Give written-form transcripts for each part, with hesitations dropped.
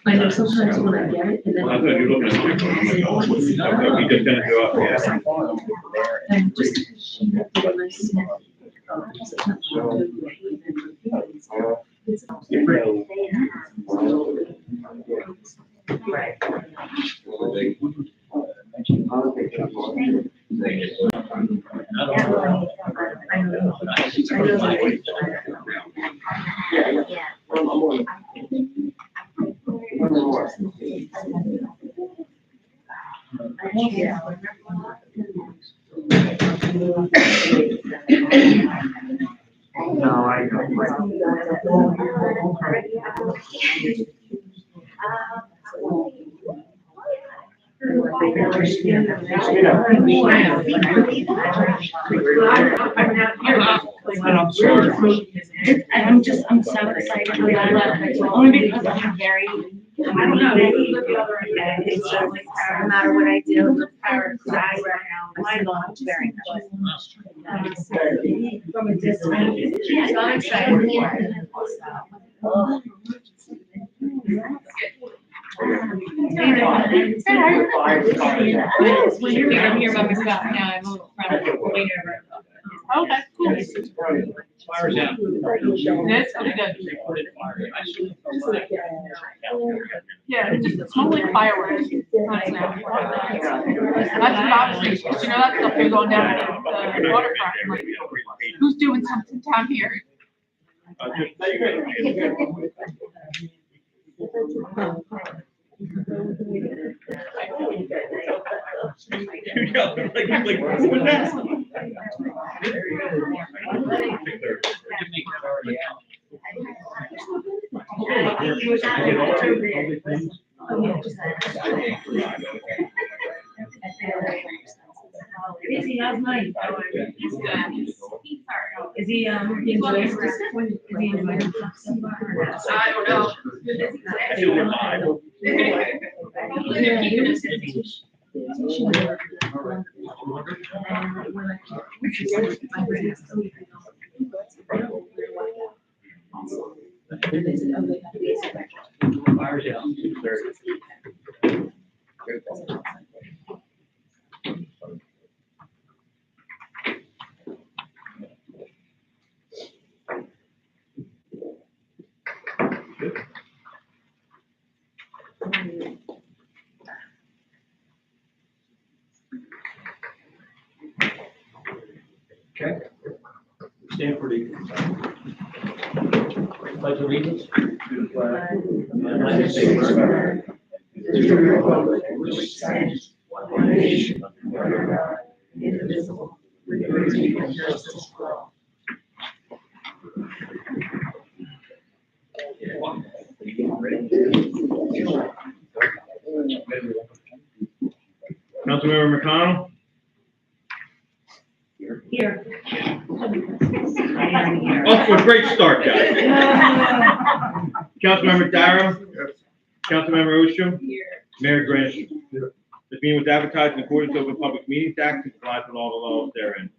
I know sometimes when I get it, and then. I thought you were looking at it. Okay, we just didn't do it, yeah. And just. Right. No, I don't. I'm sorry. I'm so excited about it, only because I'm very, I don't know, it's just like, no matter what I do, my mom's very much. From a distance. Yeah, so I'm excited. When you're here, I'm here by myself now, I'm a little friendly. Okay, cool. Fires out. This, okay, good. Yeah, it's totally fireworks. That's what I was thinking, 'cause you know that stuff they're going down to the waterfront, I'm like, who's doing something down here? Busy, how's mine? Is he, enjoying it? Is he enjoying himself so far or not? I don't know. They're keeping us busy. Fires out. Okay. Stand for the pledge of allegiance to the flag of the United States of America, to the republic which stands one nation under God, indivisible, with liberty and justice for all. Councilmember McConnell? Here. Off to a great start, guys. Councilmember Darrow? Councilmember Osham? Mayor Grant? This meeting was advertised in accordance with the Public Meetings Act and complies with all the laws therein.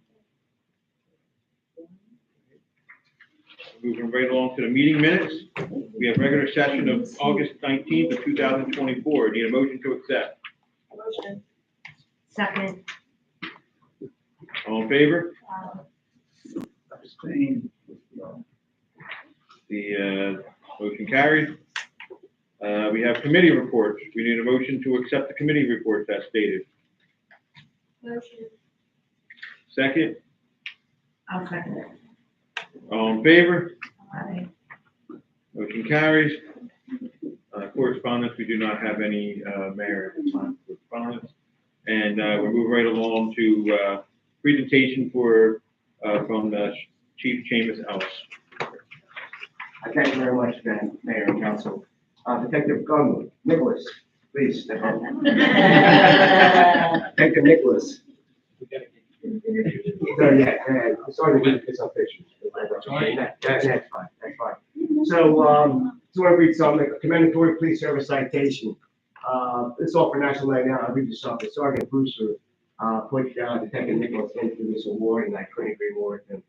Moving right along to the meeting minutes. We have regular session of August 19th of 2024. Need a motion to accept. Motion. Second. All in favor? Abstain. The motion carries. We have committee reports. We need a motion to accept the committee reports as stated. Motion. Second, I'll second it. all in favor? Aye. Motion carries. Correspondence, we do not have any mayor correspondence. And we're moving right along to presentation from Chief Seamus Ellis. Thank you very much, Mayor and Council. Detective Gunn, Nicholas, please step up. Detective Nicholas. No, yeah, sorry to get this on picture. That's fine, that's fine. So, just want to read something, a commendatory police service citation. It's all for National Night Out. I'll read you something. Sergeant Brewster, put Detective Nicholas into this award, and I couldn't agree more with him.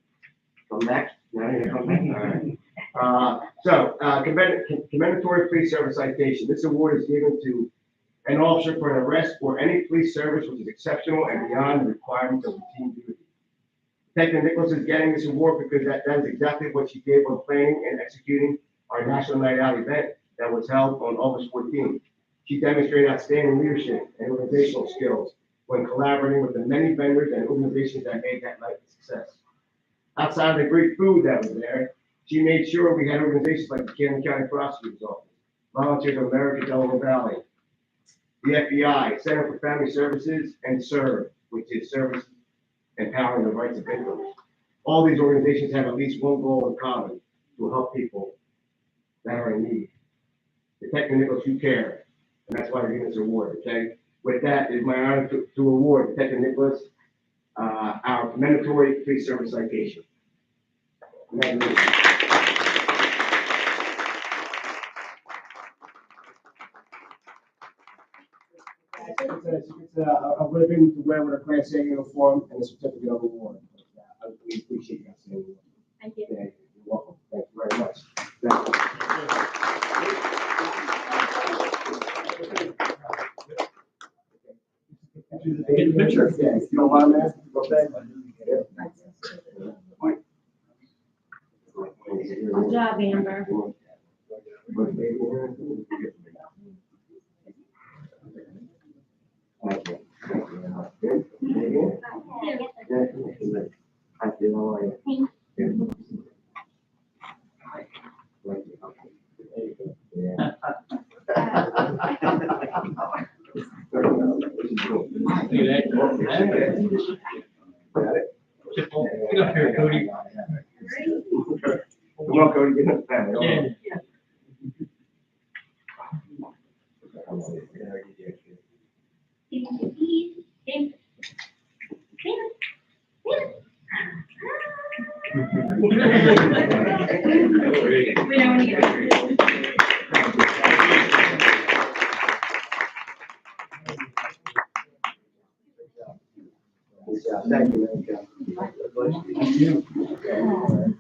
Come back? No, you're gonna come back? All right. Commendatory police service citation. This award is given to an officer for an arrest or any police service which is exceptional and beyond the requirements of routine duty. Detective Nicholas is getting this award because that is exactly what she did when planning and executing our National Night Out event that was held on August 14th. She demonstrated outstanding leadership and organizational skills when collaborating with the many vendors and organizations that made that night a success. Outside of the great food that was there, she made sure we had organizations like the Camden County Prosecutor's Office, Volunteers of America, Delaware Valley, the FBI, Center for Family Services, and SERVE, which is Service Empowering the Rights of Victims. All these organizations have at least one goal in common: to help people that are in need. Detective Nicholas, you care, and that's why we're giving this award, okay? With that, it's my honor to award Detective Nicholas our commendatory police service citation. Congratulations. It's a ribbon to wear with a Class A uniform and a certificate of award. We appreciate you guys saying that. Thank you. Yeah, you're welcome. Thank you very much. Thank you. Get a picture. Yeah, if you don't mind, man. Okay. Good job, Amber. Get up here, Cody. Come on, Cody, get in the family. Thank you, man.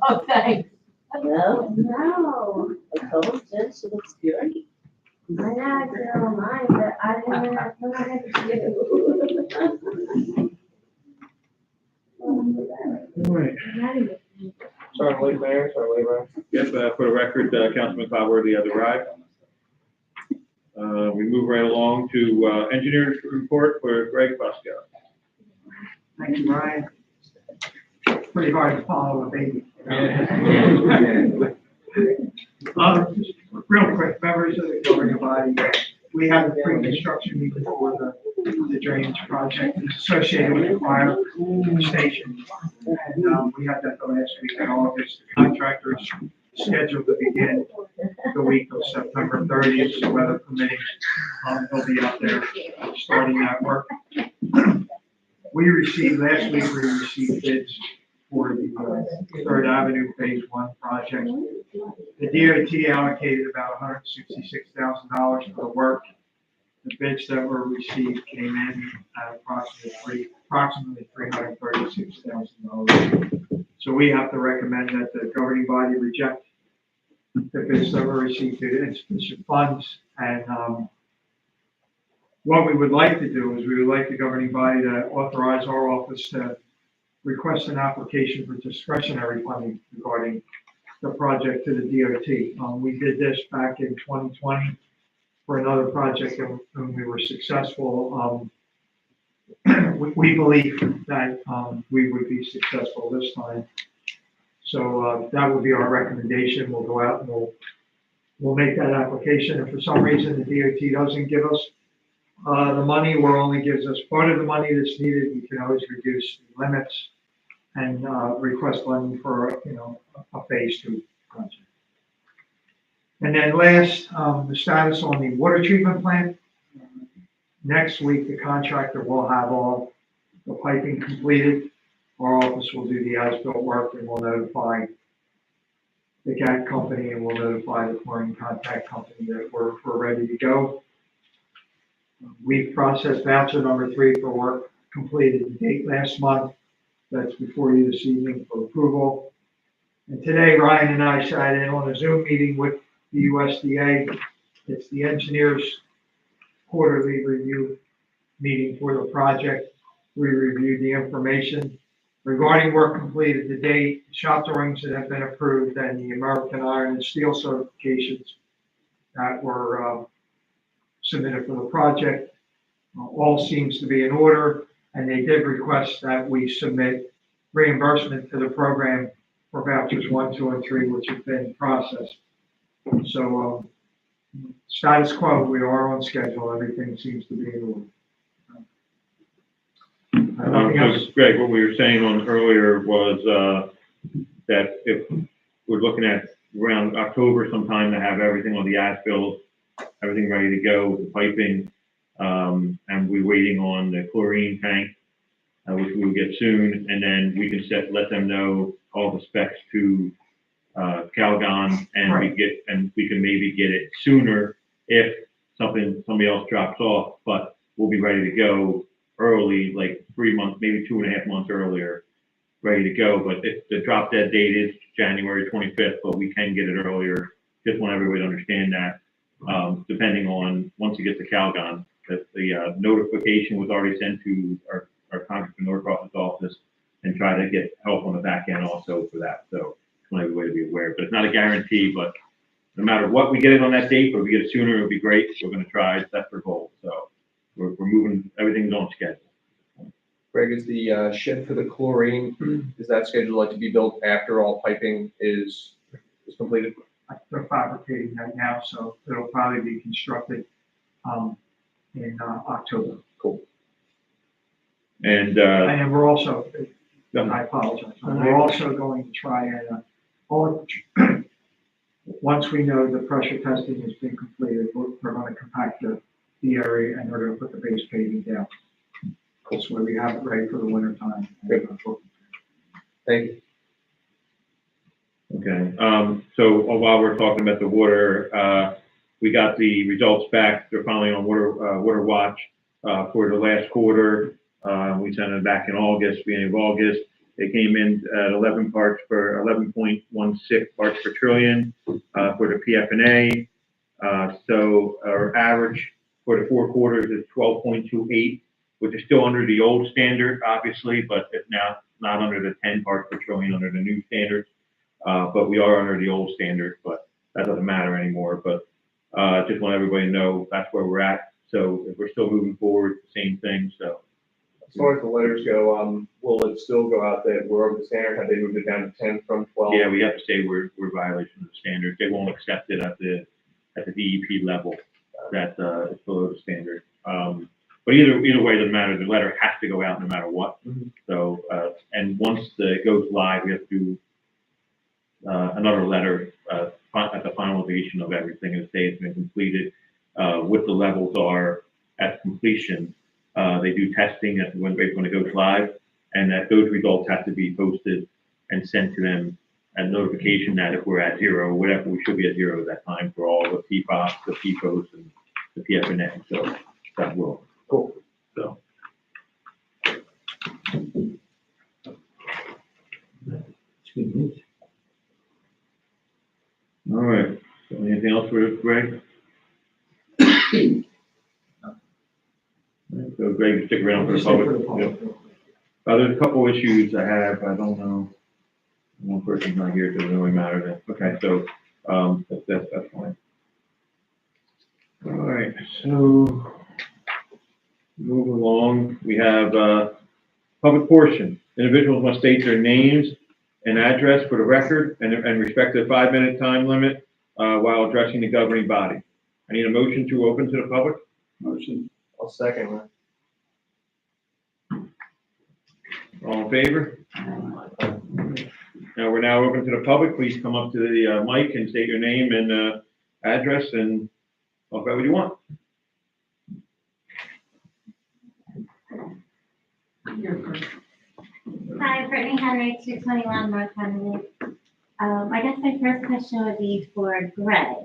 Oh, thanks. No. I told Jen she looks good. I know, I don't mind, but I didn't know what I had to do. Sorry, late, Mayor. Sorry, late, Mayor. Yes, for the record, Councilman Cloudworthy has arrived. We move right along to engineer's report for Greg Fusco. Thank you, Ryan. Pretty hard to follow a baby. Just real quick, members of the governing body, we have a pre-construction meeting for the drainage project associated with the fire station. And we had that the last week in August. The contractor is scheduled to begin the week of September 30th, so weather permitting, they'll be out there starting that work. Last week we received bids for the Third Avenue Phase 1 project. The DOT allocated about $166,000 for the work. The bids that were received came in at approximately $336,000. So we have to recommend that the governing body reject the bids that were received through the insufficient funds. And what we would like to do is we would like the governing body to authorize our office to request an application for discretionary funding regarding the project to the DOT. We did this back in 2020 for another project and we were successful. We believe that we would be successful this time. So that would be our recommendation. We'll go out and we'll make that application. If for some reason the DOT doesn't give us the money or only gives us part of the money that's needed, we can always reduce the limits and request funding for, a phase 2 project. And then last, the status on the water treatment plant. Next week, the contractor will have all the piping completed. Our office will do the as-built work, and we'll notify the GAT company, and we'll notify the chlorine contact company that we're ready to go. We've processed voucher number 3 for work completed to date last month. That's before you this evening for approval. And today, Ryan and I sat in on a Zoom meeting with the USDA. It's the engineers' quarterly review meeting for the project. We reviewed the information regarding work completed to date, shop drawings that have been approved, and the American Iron and Steel certifications that were submitted for the project. All seems to be in order, and they did request that we submit reimbursement to the program for vouchers 1, 2, and 3, which have been processed. So, status quo, we are on schedule. Everything seems to be in order. Nothing else. Greg, what we were saying on earlier was, that if we're looking at around October sometime to have everything on the as-built, everything ready to go with the piping, and we're waiting on the chlorine tank, which we will get soon, and then we can let them know all the specs to Calgon, and we can maybe get it sooner if somebody else drops off, but we'll be ready to go early, like 3 months, maybe 2.5 months earlier, ready to go. But the drop dead date is January 25th, but we can get it earlier. Just want everybody to understand that, depending on once you get to Calgon, that the notification was already sent to our contractor Norcross's office, and try to get help on the back end also for that. So just want everybody to be aware, but it's not a guarantee, but no matter what, we get it on that date, but if we get it sooner, it'll be great. We're going to try. That's our goal. So we're moving, everything's on schedule. Greg, is the shed for the chlorine, is that scheduled to be built after all piping is completed? They're fabricating right now, so it'll probably be constructed in October. Cool. And And we're also, I apologize, we're also going to try and, once we know the pressure testing has been completed, we're going to compact the area, and we're going to put the base paving down. That's where we have it ready for the winter time. Thank you. okay, so while we're talking about the water, we got the results back. They're finally on water watch for the last quarter. We sent it back in August, beginning of August. They came in at 11.16 parts per trillion for the PFNA. So our average for the 4 quarters is 12.28, which is still under the old standard, obviously, but it's now not under the 10 parts per trillion under the new standards. But we are under the old standard, but that doesn't matter anymore. But just want everybody to know that's where we're at. So if we're still moving forward, same thing. So As far as the letters go, will it still go out that we're over the standard? Have they moved it down to 10 from 12? yeah, we have to say we're violation of the standard. They won't accept it at the DEP level. That it's below the standard. But either way, it doesn't matter. The letter has to go out no matter what. Mhm. So and once it goes live, we have to do another letter at the finalization of everything and say it's been completed. What the levels are at completion. They do testing at when it goes live, and that those results have to be posted and sent to them, and notification that if we're at 0, whatever, we should be at 0 at that time for all the PFOS, the PFOS, and the PFNA. So that will. Cool. So. All right. So anything else for Greg? So Greg, stick around for the public. Yep. There's a couple issues I have. I don't know. One person's not here, so it doesn't really matter then. Okay, so that's fine. All right, so moving along, we have public portion. Individuals must state their names and address for the record and respect the 5-minute time limit while addressing the governing body. I need a motion to open to the public. Motion. I'll second that. All in favor? Now, we're now open to the public. Please come up to the mic and state your name and address and talk about what you want. Hi, Brittany Henry, 221 North Henry. I guess my first question would be for Greg.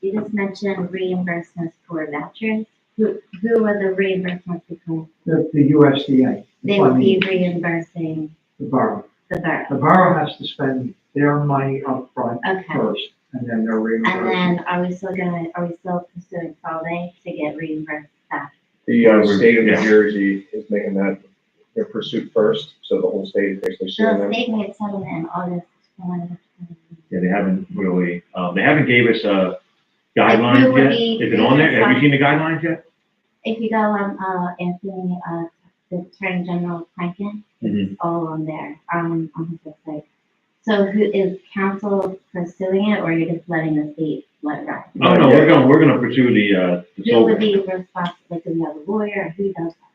You just mentioned reimbursements for veterans. Who are the reimbursements because The USDA. they would be reimbursing The borough. the borough? The borough has to spend their money up front Okay. first, and then they're And reimbursed. then are we still pursuing Solvay to get reimbursed back? The state of New Yeah. Jersey is making that their pursuit first, so the whole state is basically suing The them. state made settlement in August 2020. Yeah, they haven't really, they haven't gave us a Like, who guidelines would yet. be- Is it on there? Have you seen the guidelines yet? If you go on, Anthony, the Attorney General Franken, it's all on there, on his website. So who is council pursuing it, or you're just letting the state let it ride? Oh, no, we're gonna pursue the Who would Solvay. be responsible, like, do we have a lawyer, or who does that?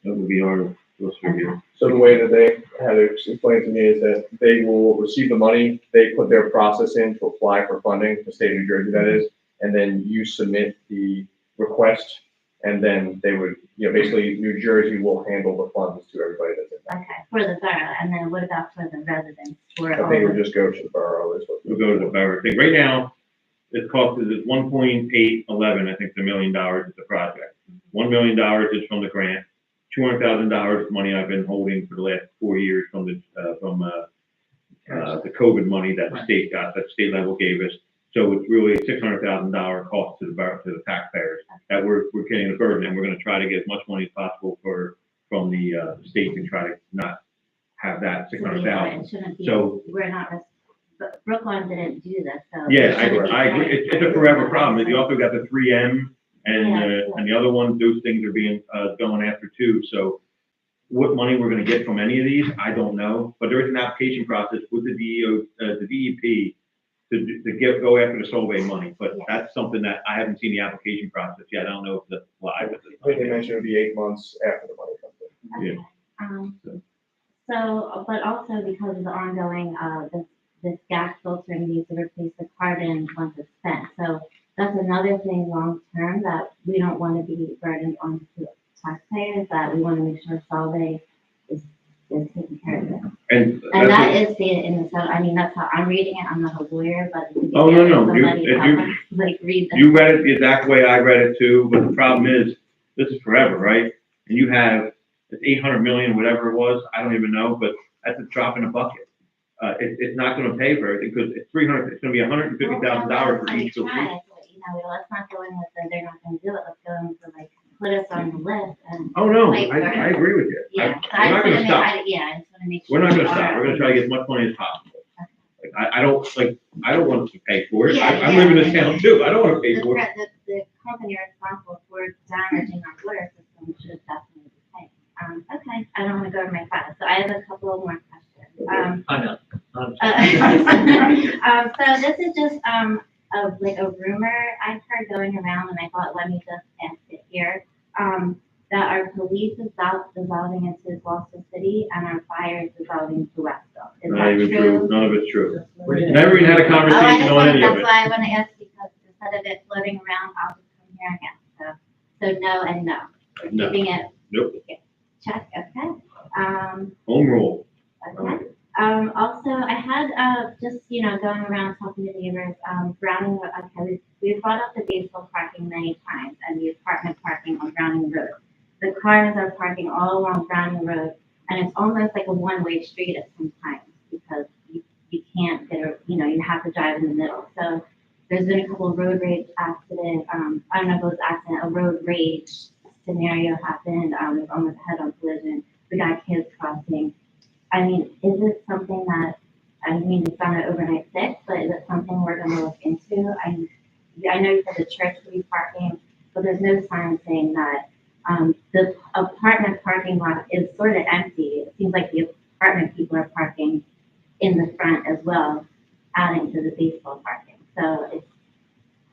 That would be our review. So the way that they had it explained to me is that they will receive the money, they put their process in to apply for funding, the state of New Jersey that is, and then you submit the request, and then they would, basically New Jersey will handle the funds to everybody that's in that. Okay, for the borough, and then what about for the residents? For I all think it would the- just go to the borough, is what. We'll go to the borough thing. Right now, it cost is $1.811, I think, $1 million is the project. $1 million is from the grant. $200,000 money I've been holding for the last 4 years from the COVID money that the state got, that state level gave us. So it's really a $600,000 cost to the borough, to the taxpayers, that we're getting the burden, and we're gonna try to get as much money as possible from the state and try to not have that $600,000. It shouldn't be, So- we're not, but Brooklawn didn't do this, so. Yeah, it shouldn't be I agree. charged. It's a forever problem. You also got the 3M Yeah. and the other ones, those things are being, going after too. So what money we're gonna get from any of these, I don't know. But there is an application process with the DEP to go after the Solvay money. But Yeah. that's something that I haven't seen the application process yet. I don't know if that's live at this I think they time. mentioned it would be 8 months after the money comes in. Yeah. Okay. So, but also because of the ongoing, this gas filtering needs to replace the carbon once it's spent. So that's another thing long-term that we don't want to be burdened on to taxpayers, that we want to make sure Solvay is taking care of it. And And that that's, is stated in the, so, I mean, that's how I'm reading it. I'm not a lawyer, but. if you Oh, no, get no, you- somebody if to you- help us, like, read the. you read it the exact way I read it too, but the problem is, this is forever, right? And you have, it's 800 million, whatever it was, I don't even know, but that's a drop in a bucket. It's not gonna pay for everything, because it's gonna be $150,000 for each Well, location. let's not go in with the, they're not gonna do it, let's go in with like, put us on the list and. Oh, no, Wait, I agree with you. Yeah, so We're I not just gonna wanna make, stop. yeah, I just wanna make sure. We're not gonna we stop, are- we're gonna try to get as much money as possible. Like, I don't want to pay for it, Yeah, I'm yeah. living in this town too, I don't wanna pay The, for it. the company responsible for damaging our water system should definitely be paying. Okay, I don't wanna go over my file, so I have a couple of more questions. I know. So this is just, a rumor I've heard going around, and I thought, let me just ask it here. That our police is dissolving into Gloucester City, and our fire is dissolving into Westville. Is Not that even true? None of it's true. We didn't- Never even had a Oh, I conversation just on wanna, any of that's it. why I wanna ask, because instead of it floating around, I'll just come here and ask, so no and no. We're No. keeping it. Nope. Check, okay. Home rule. Okay. Also, I had, just, going around talking to neighbors, Browning, okay, we brought up the baseball parking many times and the apartment parking on Browning Road. The cars are parking all along Browning Road, and it's almost like a one-way street at some times because you can't get you have to drive in the middle. So there's been a couple of road rage accident, I don't know if it was accident, a road rage scenario happened, it was almost head-on collision. We got kids crossing. I mean, is it something that, it's not an overnight fix, but is it something we're gonna look into? I know you said the church will be parking, but there's no sign saying that, the apartment parking lot is sort of empty. It seems like the apartment people are parking in the front as well, adding to the baseball parking. So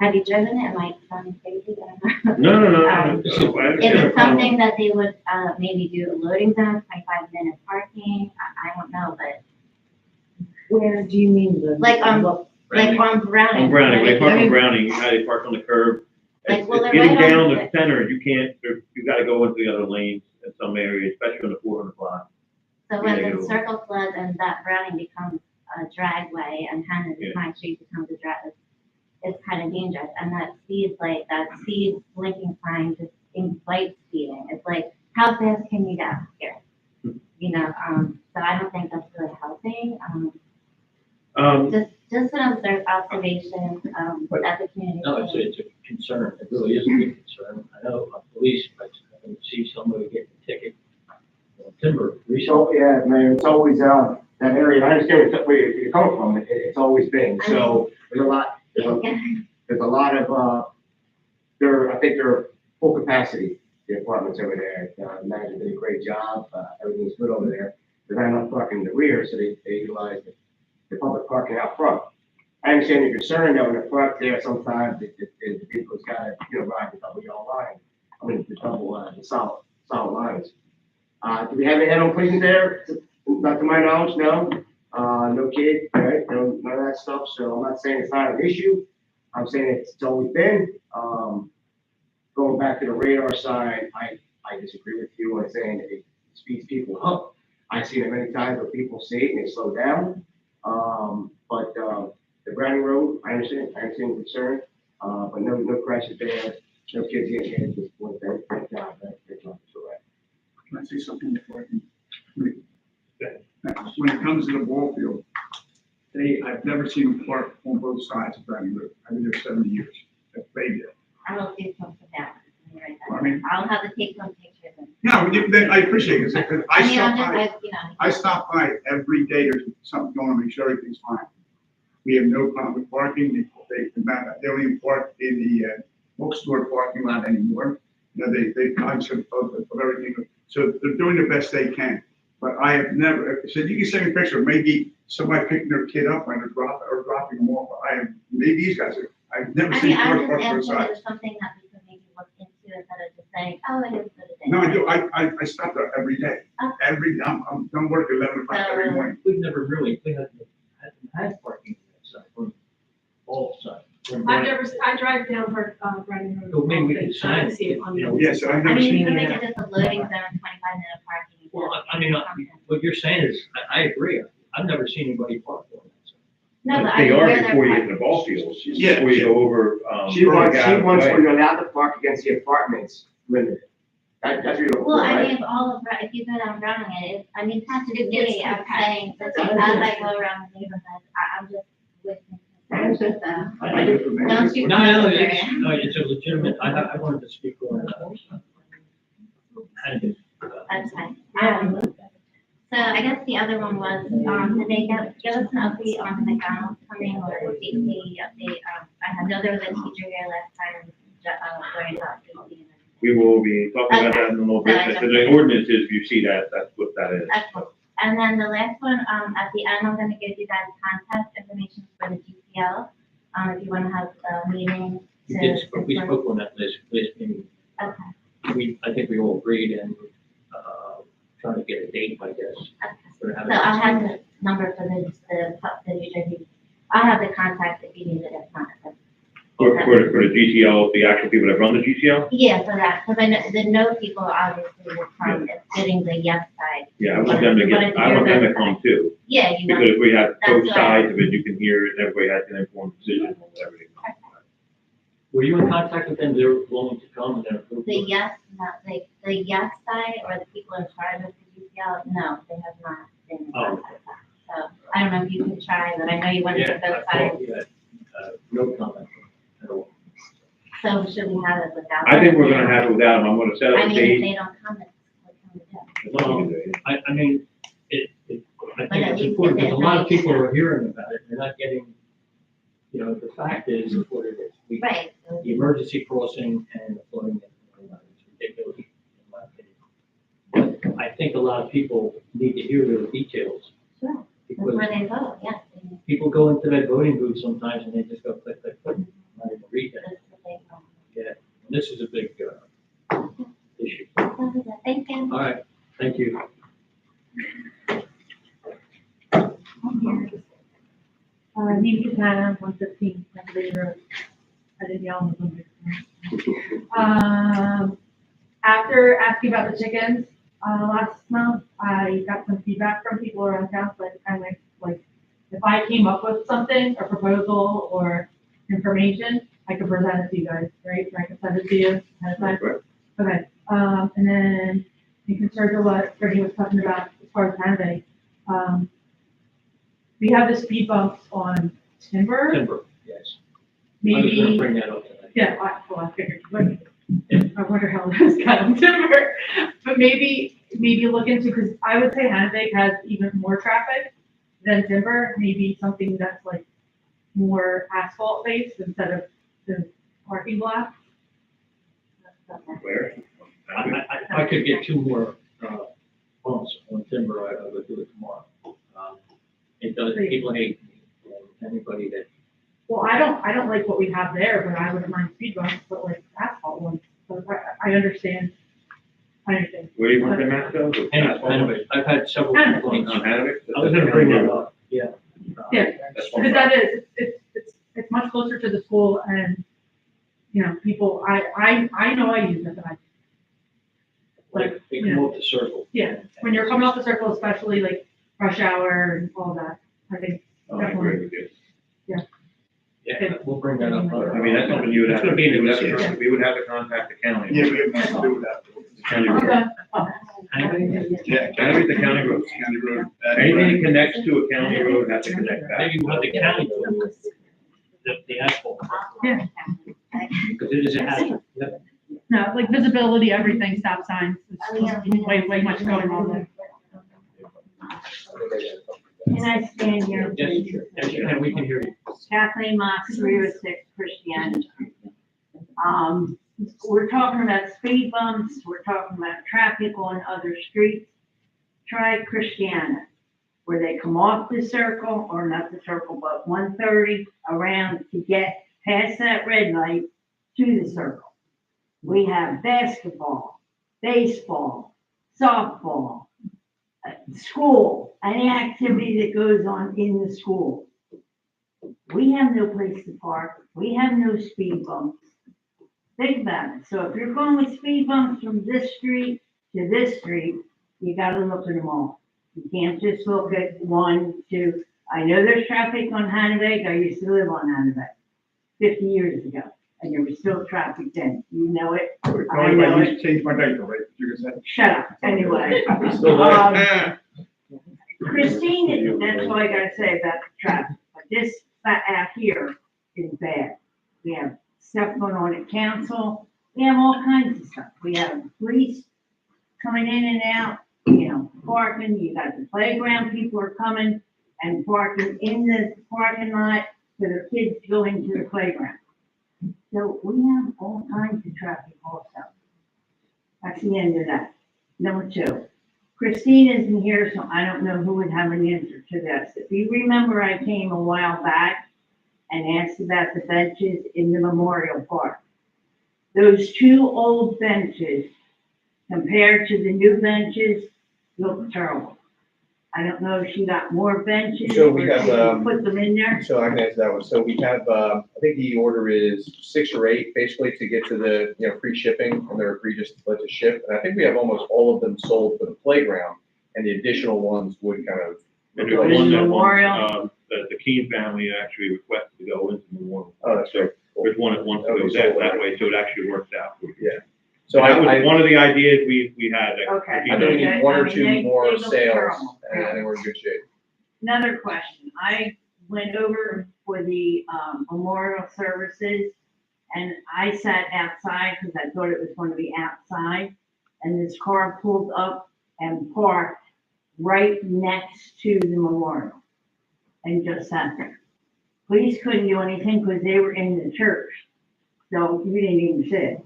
Have you driven it? Am I sounding crazy? I don't know. No. I I Is understand it the problem. something that they would, maybe do a loading zone, 25-minute parking? I don't know, but Where do you mean the? like on Browning. On Browning, when they park Like, on Browning, how they park on the curb. Like, It's well, they're getting right on down the- the center, you can't, you gotta go into the other lanes in some areas, especially on the 400 block. So when the circle floods and that Browning becomes a dragway and Hannah Yeah. Pine Street becomes a drag, it's kind of dangerous. And that speed blinking sign just invites speeding. It's like, how fast can you go here? You know, so I don't think that's really helping. Just an observation, as a community. No, it's a concern. It really is a big concern. I know police, I can see somebody getting a ticket on timber recently. So, yeah, man, it's always, that area, and I understand where you're coming from, it's always been, so, there's a lot, there's a lot of, I think they're full capacity, the apartments over there. Manager did a great job, everything's good over there. There's not enough parking in the rear, so they utilize the public parking out front. I understand your concern though in the front there, sometimes the vehicle's gotta, ride the double yellow line. I mean, the double, the solid lines. Do we have any head-on collisions there? Not to my knowledge, no. No kids, right? No, none of that stuff. So I'm not saying it's not an issue. I'm saying it's always been. Going back to the radar side, I disagree with you on saying that it speeds people up. I've seen it many times where people see it and they slow down. But the Browning Road, I understand the concern. But no crashes there, no kids getting hit. Just one thing. Thank God. Can I say something before I can? When it comes to the ball field, I've never seen them park on both sides of Browning Road. I've been there 70 years. That's baby. I will do something for that. I mean, I'll have to take some pictures. I appreciate it, because I mean, I'm just, I stop by every day, there's something going to make sure everything's fine. We have no problem with parking, they don't even park in the bookstore parking lot anymore. You know, they conscious of everything, so they're doing the best they can. But I have never, so you can send me a picture, maybe somebody picking their kid up and dropping them off, maybe these guys I've never I seen mean, I'm cars just parked both asking if sides. it's something that we could maybe look into instead of just saying, oh, it is what it is. No, I do, I stop there every day, I'm working 11 o'clock every morning. We've never really, we haven't had parking on that side, on all sides. I drive down Browning Road. So maybe we could sign See it on you know, Yes, I've I never mean, seen you can it. make it just a loading zone, 25-minute parking. Well, I mean, what you're saying is, I agree, I've never seen anybody park on that side. No, but I They mean, are where they're before you get parked. to the ball fields, Yeah. before you go over, She wants Way. where you're allowed to park against the apartments limited. That's your. Well, I mean, if you go down Browning, I mean, that's the day, I'm saying, as I go around the neighborhood, I'm just with. Don't you? No, it's a legitimate, I wanted to speak on That's fine. So I guess the other one was, did they give us an update on the McDonald's coming or the safety update? I know there was a teacher here last time, learning about safety. we will be talking about that in a little bit. Okay. The ordinance is, if you see that, that's what that is. Excellent. And then the last one, at the end, I'm gonna give you guys contact information for the GCL, if you wanna have a meeting. we spoke on that last meeting. Okay. I think we all agreed and, trying to get a date, I guess. So I'll have the number for the New Jersey, I'll have the contact if you need it at time. For the GCL, the actual people that run the GCL? Yeah, for that, because I know, the no people obviously will come, getting the yes side. Yeah, I want them to come too. Yeah, you Because want, if we have That's both right. sides of it, you can hear it, and everybody has an informed decision on whatever they want. Were you in contact with them, they were willing to come and then? the yes, not like, the yes side or the people in charge of the GCL, no, they have not been in Oh. contact. So, I don't know if you can try, but I know you want to Yeah, get both I sides, thought you had, no comment at all. so should we have it without? I think them? we're gonna have it without them, I'm gonna set I up a mean, if date. they don't come, then what can we do? As long as you can do it. I mean, I But think at it's least important, if because a it lot of makes people sense. are hearing about it, they're not getting, you know, the fact is what it is. Right, so- The emergency crossing and the flooding, is ridiculous, in my opinion. But I think a lot of people need to hear the details, sure, that's because where they vote, yes. people go into that voting booth sometimes and they just go click, click, click. not even retail. This is a big one. Yeah, this is a big, issue. Thank you. All right, thank you. Name Katana, 115, Pennsylvania Road. I didn't yell on the after asking about the chickens, last month, I got some feedback from people around town, but kind of like, if I came up with something, a proposal or information, I could present it to you guys, right? Or I could send it to you ahead of time. Okay, and then in concern to what Brittany was talking about as far as Hannah, we have the speed bumps on Timber, Timber, yes. I was gonna maybe, bring that up tonight. yeah, I figured, like, I wonder how those got on Timber, but maybe look into, because I would say Hannah has even more traffic than Timber, maybe something that's like more asphalt based instead of the parking lot. Where? I could get 2 more, bumps on Timber, I would do it tomorrow. It does, people hate me, anybody that, Well, I don't like what we have there, but I wouldn't mind speed bumps, but like asphalt ones, so I understand. Where do you want them at though? The asphalt? anyway, I've had several Hanover. complaints. On Hanover? I was gonna bring that up, yeah. Yeah. That's one Because problem. that is, it's much closer to the school and, you know, people, I know I use it, but I, Like, they come up the circle. yeah, when you're coming off the circle, especially like rush hour and all that, I think Oh, I agree with you. Yeah, we'll bring that up. I mean, that's something you would have, It's gonna be in the we decision. would have to contact the county. Yeah, we have nothing to do with that. The county road. Yeah, County, the county road. County road. Anything that connects to a county road has to connect back. Maybe we'll have the county do the asphalt. Yeah. Because it is a hazard. Yep. No, like visibility, everything, stop signs, it's way much going on there. Can I stand here, Yes, please? yes, and we can hear you. Kathleen Mox, 306 Christianity. We're talking about speed bumps, we're talking about traffic on other streets. Try Christiana, where they come off the circle, or not the circle, but 130 around to get past that red light to the circle. We have basketball, baseball, softball, school, any activity that goes on in the school. We have no place to park. We have no speed bumps. Think about it. So if you're going with speed bumps from this street to this street, you gotta look at them all. You can't just look at 1, 2. I know there's traffic on Hannibal. I used to live on Hannibal 50 years ago, and there was still traffic then. You know it. I know I it. used to change my diaper, right? You can say. Shut up. Anyway. Still there. Christine, that's all I gotta say about the traffic, but this out here is bad. We have stuff going on at council, we have all kinds of stuff. We have police coming in and out, you know, parking, you got the playground, people are coming and parking in the parking lot for their kids to go into the playground. So we have all kinds of traffic also. That's the end of that. Number 2. Christine isn't here, so I don't know who would have an answer to this. If you remember, I came a while back and asked about the benches in the Memorial Park. Those 2 old benches, compared to the new benches, look terrible. I don't know if she got more benches So or we she have, put them in there. So I can answer that one. So we have, I think the order is 6 or 8, basically to get to the, free shipping, and they're free just to ship. And I think we have almost all of them sold for the playground, and the additional ones would kind of. And there's one that, Memorial. the Keene family actually requested to go into Memorial. Oh, that's great. There's one that wants to go that way, so it actually works out. Yeah. So That was I one of the ideas we had. that- Okay. think we need 1 or 2 They more look sales, terrible. and I think we're in good shape. Another question. I went over for the memorial services and I sat outside because I thought it was going to be outside. And this car pulled up and parked right next to the memorial and just sat there. Police couldn't do anything because they were in the church. So you didn't even see it.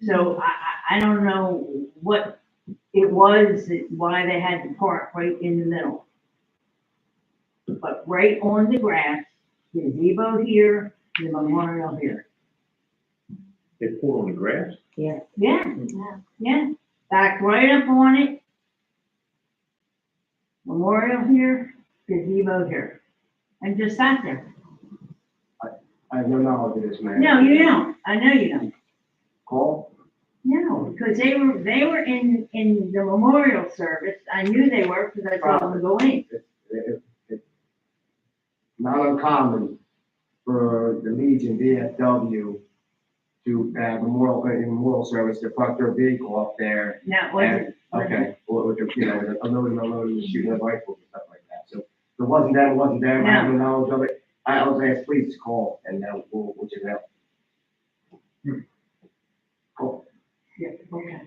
So I don't know what it was, why they had to park right in the middle. But right on the grass, gazebo here, the memorial here. They pulled on the grass. Yeah, Yeah. back right up on it. Memorial here, gazebo here. And just sat there. I have no knowledge of this, man. No, you don't. I know you don't. Call? No, because they were in the memorial service. I knew they were because I saw them go in. It's not uncommon for the Legion VFW to have memorial service to park their vehicle up there. Now, was it? Okay, or, unloading, shooting of rifles and stuff like that. So if it wasn't them, I have no knowledge of it. I was asked, please call, and we'll check it out. Cool. Yeah, okay.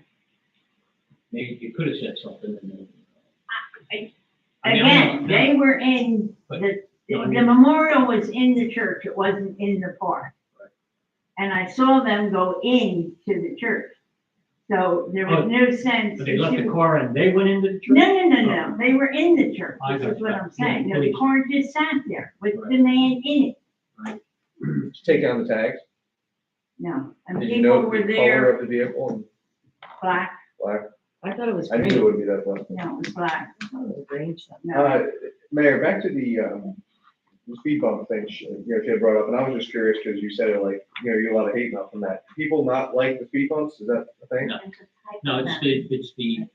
Maybe you could have said something and then. Again, they were in, the memorial was in the church, it wasn't in the park. And I saw them go into the church. So there was no sense. But they left the car and they went into the church? No, they were in the church, I this got is what you. I'm saying. Yeah, No, the please. car just sat there with the man in it. Just take down the tags. No, and Did you people know were the color there, of the vehicle and black, black? I thought it was I knew green. it would be that black. no, it was black, I thought it was green. no. Mayor, back to the speed bump thing, she had brought up, and I was just curious, because you said it like, you get a lot of hate mail from that. People not like the speed bumps, is that the thing? No. No, it's the,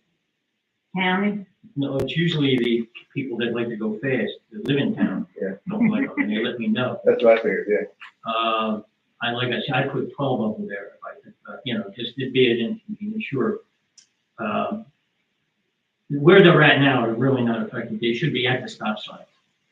County, no, it's usually the people that like to go fast, that live in town. Yeah. Don't like them, and they let me know. That's what I figured, yeah. Like I said, I put 12 of them there, if I could, just to be an inconvenience, sure. Where they're at now are really not effective. They should be at the stop sign.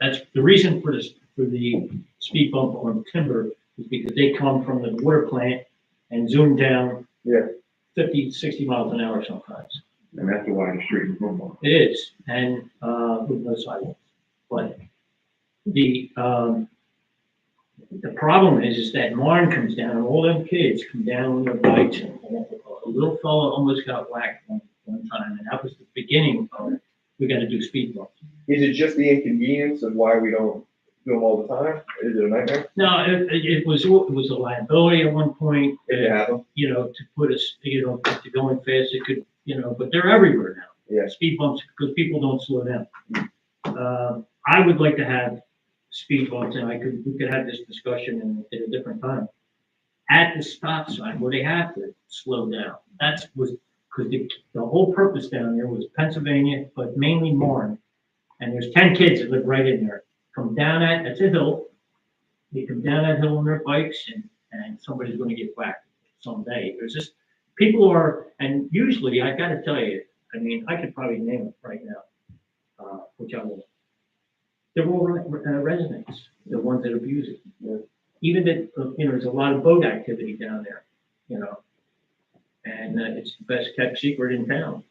That's the reason for the speed bump on Timber is because they come from the water plant and zoom down. Yeah. 50, 60 miles an hour sometimes. And that's the wide street in Brooklawn. It is, and, with no sidewalks. But the problem is that Marn comes down, and all them kids come down on their bikes, and a little fella almost got whacked one time, and that was the beginning of, we gotta do speed bumps. Is it just the inconvenience of why we don't do them all the time? Is it a nightmare? No, it was a liability at one point, If you have them? to put us, to going fast, it could, but they're everywhere now. Yeah. Speed bumps, because people don't slow down. I would like to have speed bumps, and we could have this discussion at a different time. At the stop sign where they have to slow down, because the whole purpose down there was Pennsylvania, but mainly Marne. And there's 10 kids that live right in there. Come down that's a hill. They come down that hill on their bikes and somebody's gonna get whacked someday. There's just, people are, and usually, I gotta tell you, I could probably name it right now, which I will. They're all residents, the ones that abuse it. Even that, there's a lot of boat activity down there, and it's the best kept secret in town.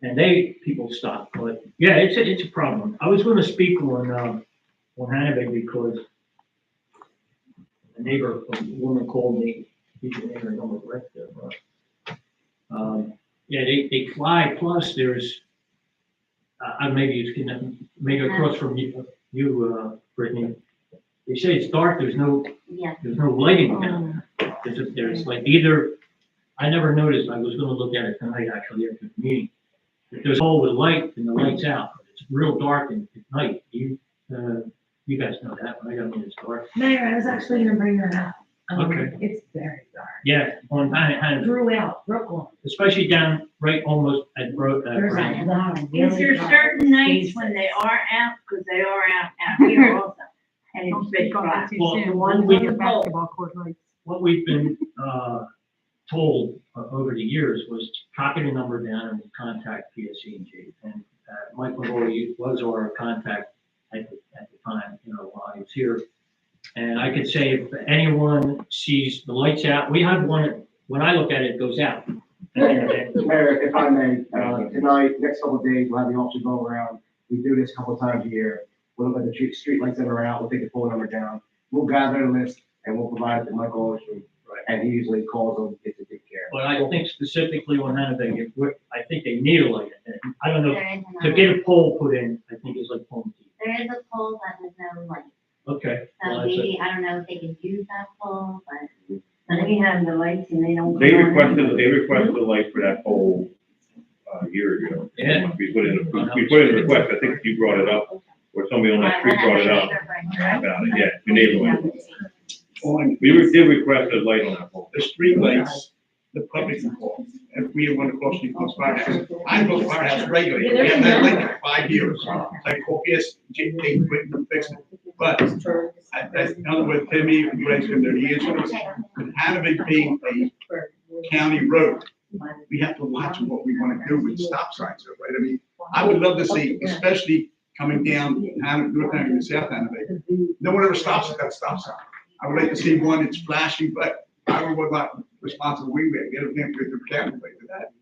And people stop, but yeah, it's a problem. I was going to speak on Hannibal because a woman called me. She's a neighbor, I don't regret that. Yeah, they fly. Plus, there's maybe it's maybe across from you, Brittany. They say it's dark. There's no lighting down there. There's like either. I never noticed. I was going to look at it tonight actually after the meeting. If there's a hole with light and the light's out, it's real dark at night. You guys know that, but it's dark. Mayor, I was actually gonna bring that up. Okay. It's very dark. Yeah, on Hannibal, Throughout Brooklyn. especially down right almost at There's Brown. a lot of Is really there dark certain nights spaces. when they are out, because they are out here also, and it's big black. Well, The ones we- on the basketball court lights. What we've been told over the years was to copy the number down and contact PSE&G. And Mike Malloy was our contact at the time, while he was here. And I could say if anyone sees the lights out, we have one, when I look at it, it goes out. Mayor, if I may, tonight, next couple of days, we'll have the officers go around. We do this a couple of times a year. We'll look at the street lights that are out, we'll take the phone number down. We'll gather a list and we'll provide it to Michael Ocean. And he usually calls them, gets to take care of. But I think specifically on Hannibal, I think they need a light. And I don't know, There is to another, get a pole put in, I think is like pulling teeth. there is a pole that has no light. know if they can use that pole, but. And we have the lights and they don't. They requested a light for that pole, a year ago. Yeah. We put in a request, I think you brought it up, or somebody on that street brought it up about it, yeah, your neighbor went. On Did request a light on that pole. the street lights, the public can call. If we want to cross the East firehouse, I go to firehouse regularly. We haven't had light in 5 years. I call PS, they quit and fix it. But that's another way, Timmy, you guys can know the answer. But having it being a county road, we have to watch what we want to do with stop signs, right? I mean, I would love to see, especially coming down, North Hanover and South Hanover, no one ever stops at that stop sign. I would like to see one that's flashing, but I would not responsible we make, get everything with the county like that.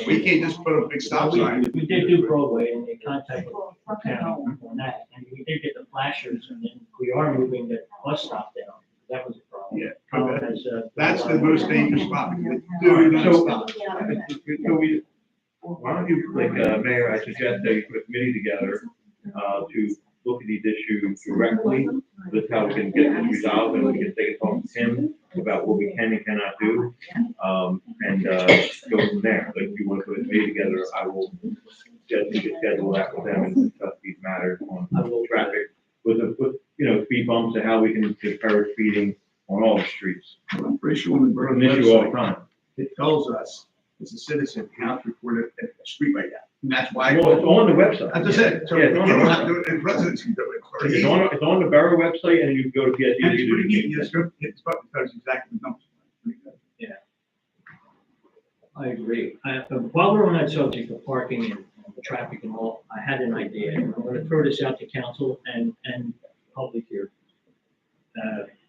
We can't just put a big stop sign. We did do Broadway and they contacted the county on that, and we did get the flashers, and then we are moving the bus stop down. That was a problem. Yeah, that's the most dangerous spot. Because they do not stop. Why don't you, like, Mayor, I suggest that you put a committee together, to look at these issues directly. That's how we can get this resolved, and we can take it home to him about what we can and cannot do, and go from there. Like, if you want to put a committee together, I will schedule that with them and discuss these matters on traffic with, speed bumps and how we can encourage speeding on all the streets. I'm pretty sure on the Borough An issue all the website, time. it tells us, as a citizen, how to report a street like that. And that's why. Well, it's on the website. As I said, so Yeah, you it's on the don't have to website. do it, and residents can do it. It's on the Borough website, and you can go to PSD. And it's pretty neat, it's good, it's probably tells you exactly the numbers. Pretty good. I agree. While we're on that subject of parking and traffic and all, I had an idea, and I'm gonna throw this out to council and public here.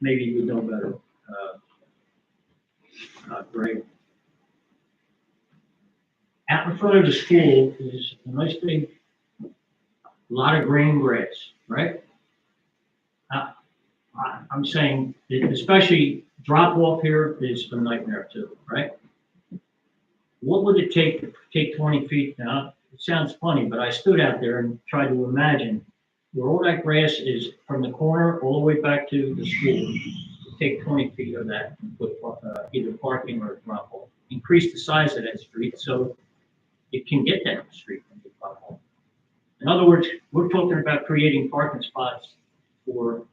Maybe you would know better. Greg. Out in front of the school is a nice big, lot of green grass, right? I'm saying, especially drop off here is a nightmare too, right? What would it take to take 20 feet? Now, it sounds funny, but I stood out there and tried to imagine where all that grass is from the corner all the way back to the school. Take 20 feet of that and put either parking or drop off. Increase the size of that street so it can get that street and get drop off. In other words, we're talking about creating parking spots for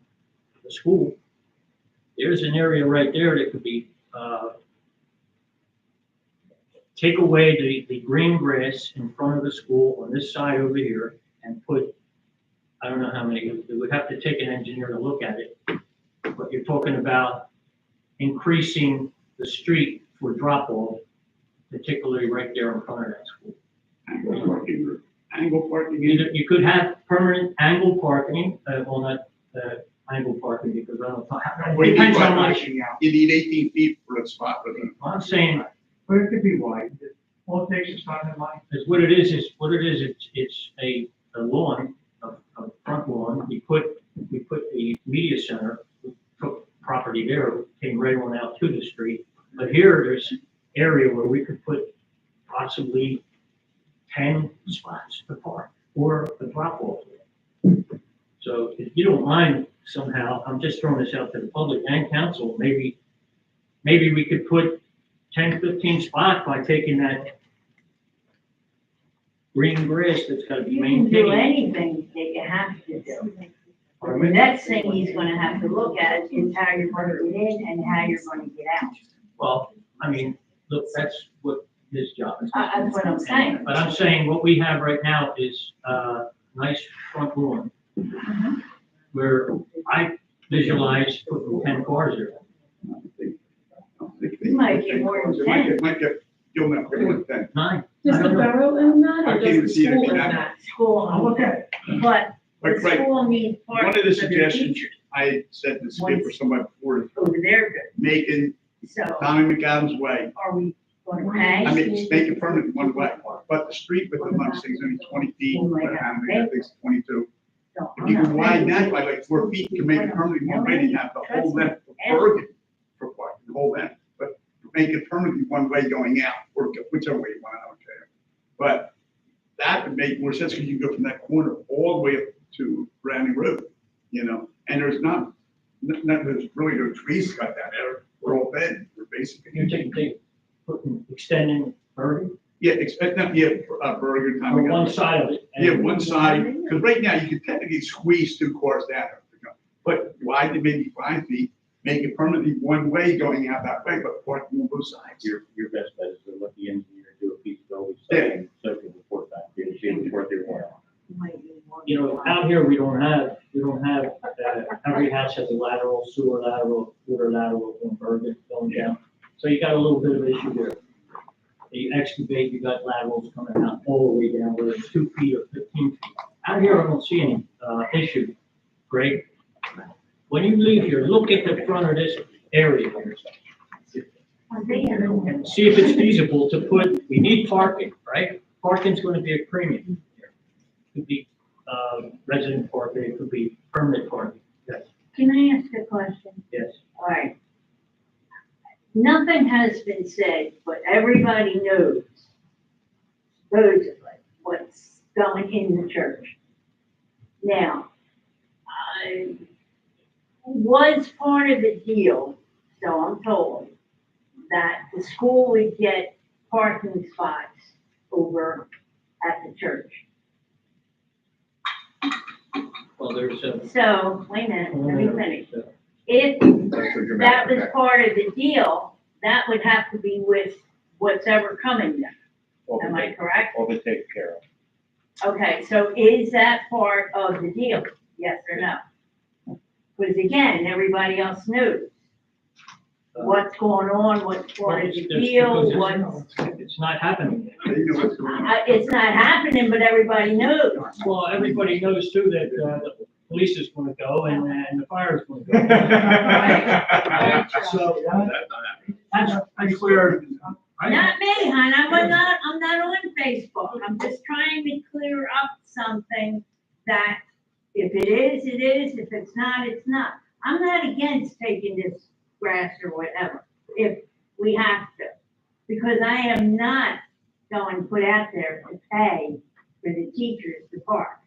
the school. There's an area right there that could be, take away the green grass in front of the school on this side over here and put, I don't know how many, we would have to take an engineer to look at it. But you're talking about increasing the street for drop off, particularly right there in front of that school. Angle parking. You could have permanent angle parking, well, not, angle parking because I don't know. It depends how much. You need 18 feet for a spot for the. I'm saying, But it could be wide. All it takes is time and money. is what it is, it's a lawn, a front lawn. We put the media center, we took property there, came right on out to the street. But here, there's area where we could put possibly 10 spots to park or a drop off. So if you don't mind somehow, I'm just throwing this out to the public and council, maybe we could put 10, 15 spots by taking that green grass that's gotta be You can do maintained. anything that you have to do. The next thing he's gonna have to look at is how you're gonna get in and how you're gonna get out. Well, I mean, look, that's what his job is. That's what I'm saying. But I'm saying what we have right now is a nice front lawn where I visualize putting 10 cars there. You might get more than 10. Might get, you'll know, more than 10. 9. Does I the don't know. borough own that, I or can't even does see the it school in own that. that? School, Oh, okay. but But the Craig, school needs one parts of the of their suggestions teachers I said to Skip or somebody before, over there. making So Tommy McAdams Way, are we gonna pay? I mean, make it permanent one way, but the street with the lump things only 20 feet, but I think it's 22. No, If I'm you not can widen paying. that by like 4 feet, you can make it permanently one way, you have the whole length of Bergen for parking, the whole length. But make it permanently one way going out, or whichever way you want, I don't care. But that would make more sense, because you can go from that corner all the way up to Browning Road, and there's not there's really no trees cut down there. We're all dead, we're basically. You're extending Bergen Yeah, expect that, yeah, Burger time. on one side of it. and- Yeah, one side, because right now you can technically squeeze 2 cars down there. But widen it maybe 5 feet, make it permanently one way going out that way, but parking on both sides. Your best bet is to let the engineer do a feasibility study and so can report back, to see what they want. You know, out here, we don't have, every house has a lateral, sewer lateral, water lateral on Bergen going down. So you got a little bit of issue there. You excavate, you got laterals coming out all the way down, whether it's 2 feet or 15 feet. Out here, I don't see any, issue. Greg, when you leave here, look at the front of this area here. And see if it's feasible to put, we need parking, right? Parking's gonna be a premium here. Could be, resident parking, it could be permanent parking. Yes, Can I ask a question? yes. All right. Nothing has been said, but everybody knows, supposedly, what's going in the church. Now, was part of the deal, so I'm told, that the school would get parking spots over at the church. Well, there's a. So, wait a minute, let me finish. If That's for that dramatic was effect. part of the deal, that would have to be with what's ever coming then. Am I correct? All they take care of. Okay, so is that part of the deal? Yes or no? Because again, everybody else knows what's going on, what's part of the deal, what's, It's not happening. They know what's going on. it's not happening, but everybody knows. Well, everybody knows too that, the police is gonna go and the fire is gonna go. So, that's where, Not me, hon, I'm not on Facebook, I'm just trying to clear up something that if it is, it is, if it's not, it's not. I'm not against taking this grass or whatever, if we have to, because I am not going to put out there to pay for the teachers to park.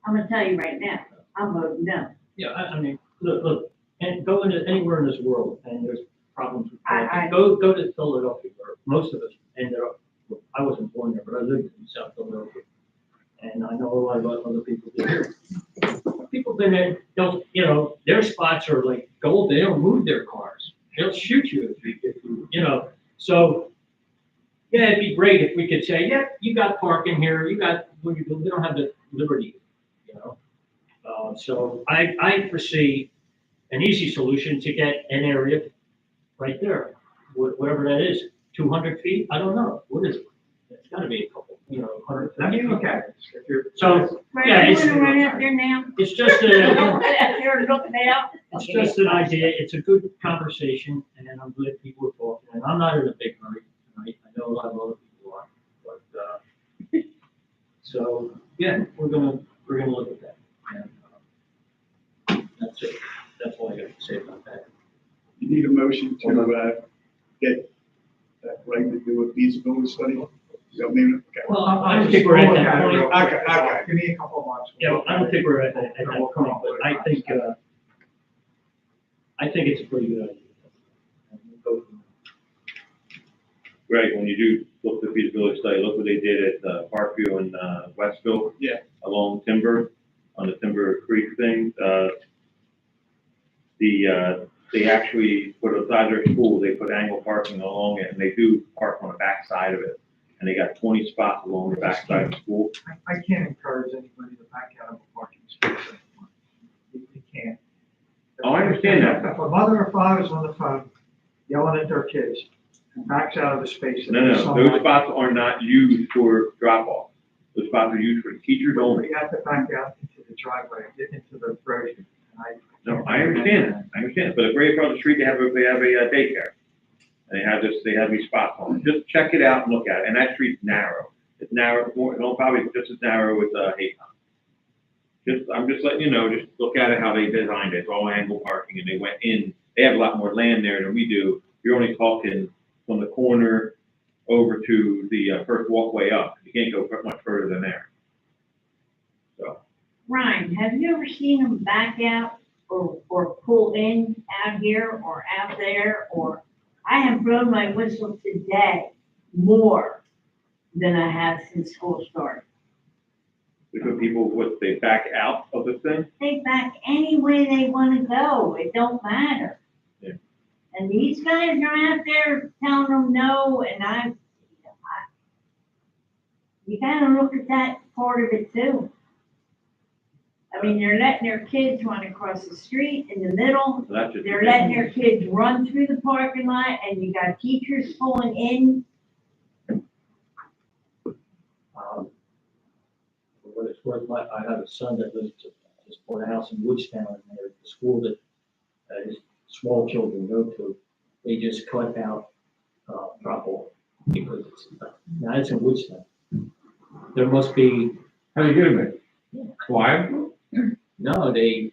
I'm gonna tell you right now, I'm voting no. yeah, I mean, look, and go into anywhere in this world and there's problems with I- parking. Go to Philadelphia, where most of us ended up, well, I wasn't born there, but I lived in South Philadelphia. And I know a lot about other people that here. People been there, don't, you know, their spots are like gold, they don't move their cars. They'll shoot you if you know, so, yeah, it'd be great if we could say, yeah, you got parking here, you got, we don't have the liberty, you know? So I foresee an easy solution to get an area right there, whatever that is, 200 feet, I don't know, what is it? It's gotta be a couple, you know, 100. Let me look at it. If you're. So, Right, yeah, you it's, wanna run out there now? it's just Run a, out there and look now? it's just an idea, it's a good conversation, and I'm glad people are talking, and I'm not in a big hurry tonight, I know a lot of other people are, but, so, yeah, we're gonna look at that. And, that's it, that's all I got to say about that. You need a motion to, get that right to do a feasibility study? Is that maybe? Okay. Well, I don't think we're at that point. Okay. Give me a couple of months. Yeah, I don't think we're at that point, but I think it's a pretty good idea. And we'll go from Greg, when you do look at the feasibility study, look what they did at Parkview and Westville. Yeah. Along Timber, on the Timber Creek thing. They actually, put aside their school, they put angle parking along it, and they do park on the back side of it. And they got 20 spots along the back side of the school. I can't encourage anybody to back out of a parking space anymore. You can't. Oh, I understand that. If a mother or father is on the phone yelling at their kids and backs out of the space. and No, someone- those spots are not used for drop-off. Those spots are used for teachers only. You have to back out into the driveway, get into the road. and No, I understand that, but right across the street, they have a daycare. And they have these spots on it. Just check it out and look at it, and that street's narrow. It's narrow, probably just as narrow as Hayton. I'm just letting you know, just look at it, how they designed it, it's all angle parking, and they went in, they have a lot more land there than we do. You're only talking from the corner over to the first walkway up, you can't go much further than there. So, Ryan, have you ever seen them back out or pull in out here or out there, or I have blown my whistle today more than I have since school started. Because people, what, they back out of the thing? They back any way they wanna go, it don't matter. Yeah. And these guys are out there telling them no, and you gotta look at that part of it too. I mean, they're letting their kids run across the street in the middle, So that's just. they're letting their kids run through the parking lot, and you got teachers pulling in. For what it's worth, I have a son that lives just bought a house in Woodstown, and there, the school that his small children go to, they just cut out drop off because it's, now it's in Woodstown. There must be, How you doing, man? Why? no, you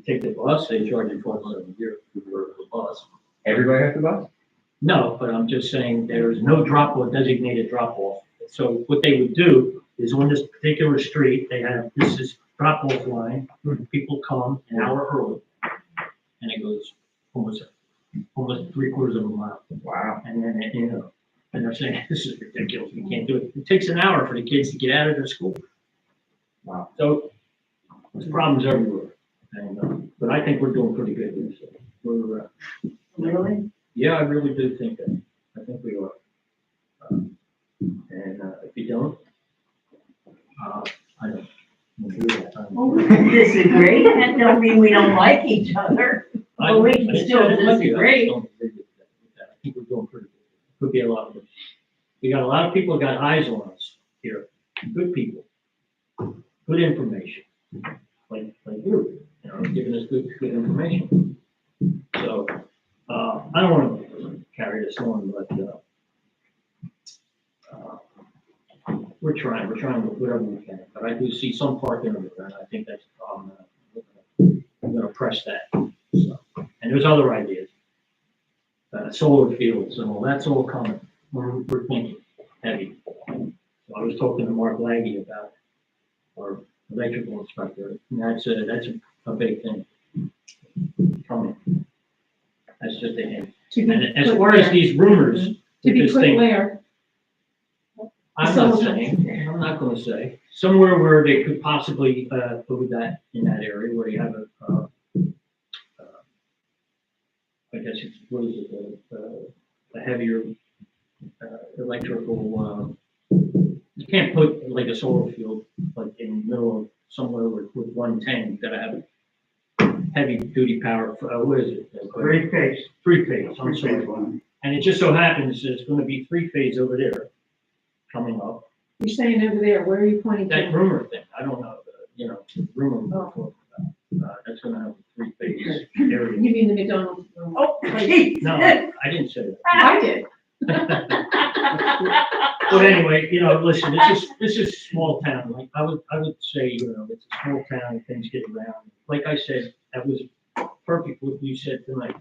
take the bus, they charge you $12 a year for the bus. Everybody has to bus? No, but I'm just saying there's no drop off, designated drop off. So what they would do is on this particular street, they have, this is drop off line, people come an hour early. And it goes almost 3/4 of a mile. Wow. And then, and they're saying, this is ridiculous, we can't do it. It takes an hour for the kids to get out of their school. Wow. So there's problems everywhere. And, but I think we're doing pretty good here. So we're, Really? yeah, I really do think that. I think we are. And if you don't, I don't do that. Well, we can disagree, that don't mean we don't like each other. Well, we can still disagree. I think we're doing pretty good. Could be a lot of it. We got a lot of people that got eyes on us here. Good people. Good information. Like you know, giving us good information. So, I don't want to carry this on, but, we're trying whatever we can, but I do see some parking over there, and I think that's a problem. I'm gonna press that. So, and there's other ideas. Solar fields and all, that's all coming. We're thinking heavy. So I was talking to Mark Laggy about our electrical inspector, and that's a big thing coming. That's just a hint. And as far as these rumors, To be this put thing, where? I'm not saying, I'm not gonna say, somewhere where they could possibly, put that in that area where you have I guess it's, what is it, a heavier, electrical, you can't put like a solar field, like in the middle of somewhere with 110, you gotta have heavy duty power, what is it? Three-phase. Three-phase, I'm Three-phase sorry. line. And it just so happens there's gonna be three-phase over there coming up. You're saying over there, where are you pointing That to? rumor thing, I don't know, rumor we're talking about, that's gonna have a three-phase area. You mean the McDonald's? Oh, geez. No, I didn't say that. I did. But anyway, listen, this is small town, like, I would say, it's a small town, things get around. Like I said, that was perfect what you said tonight,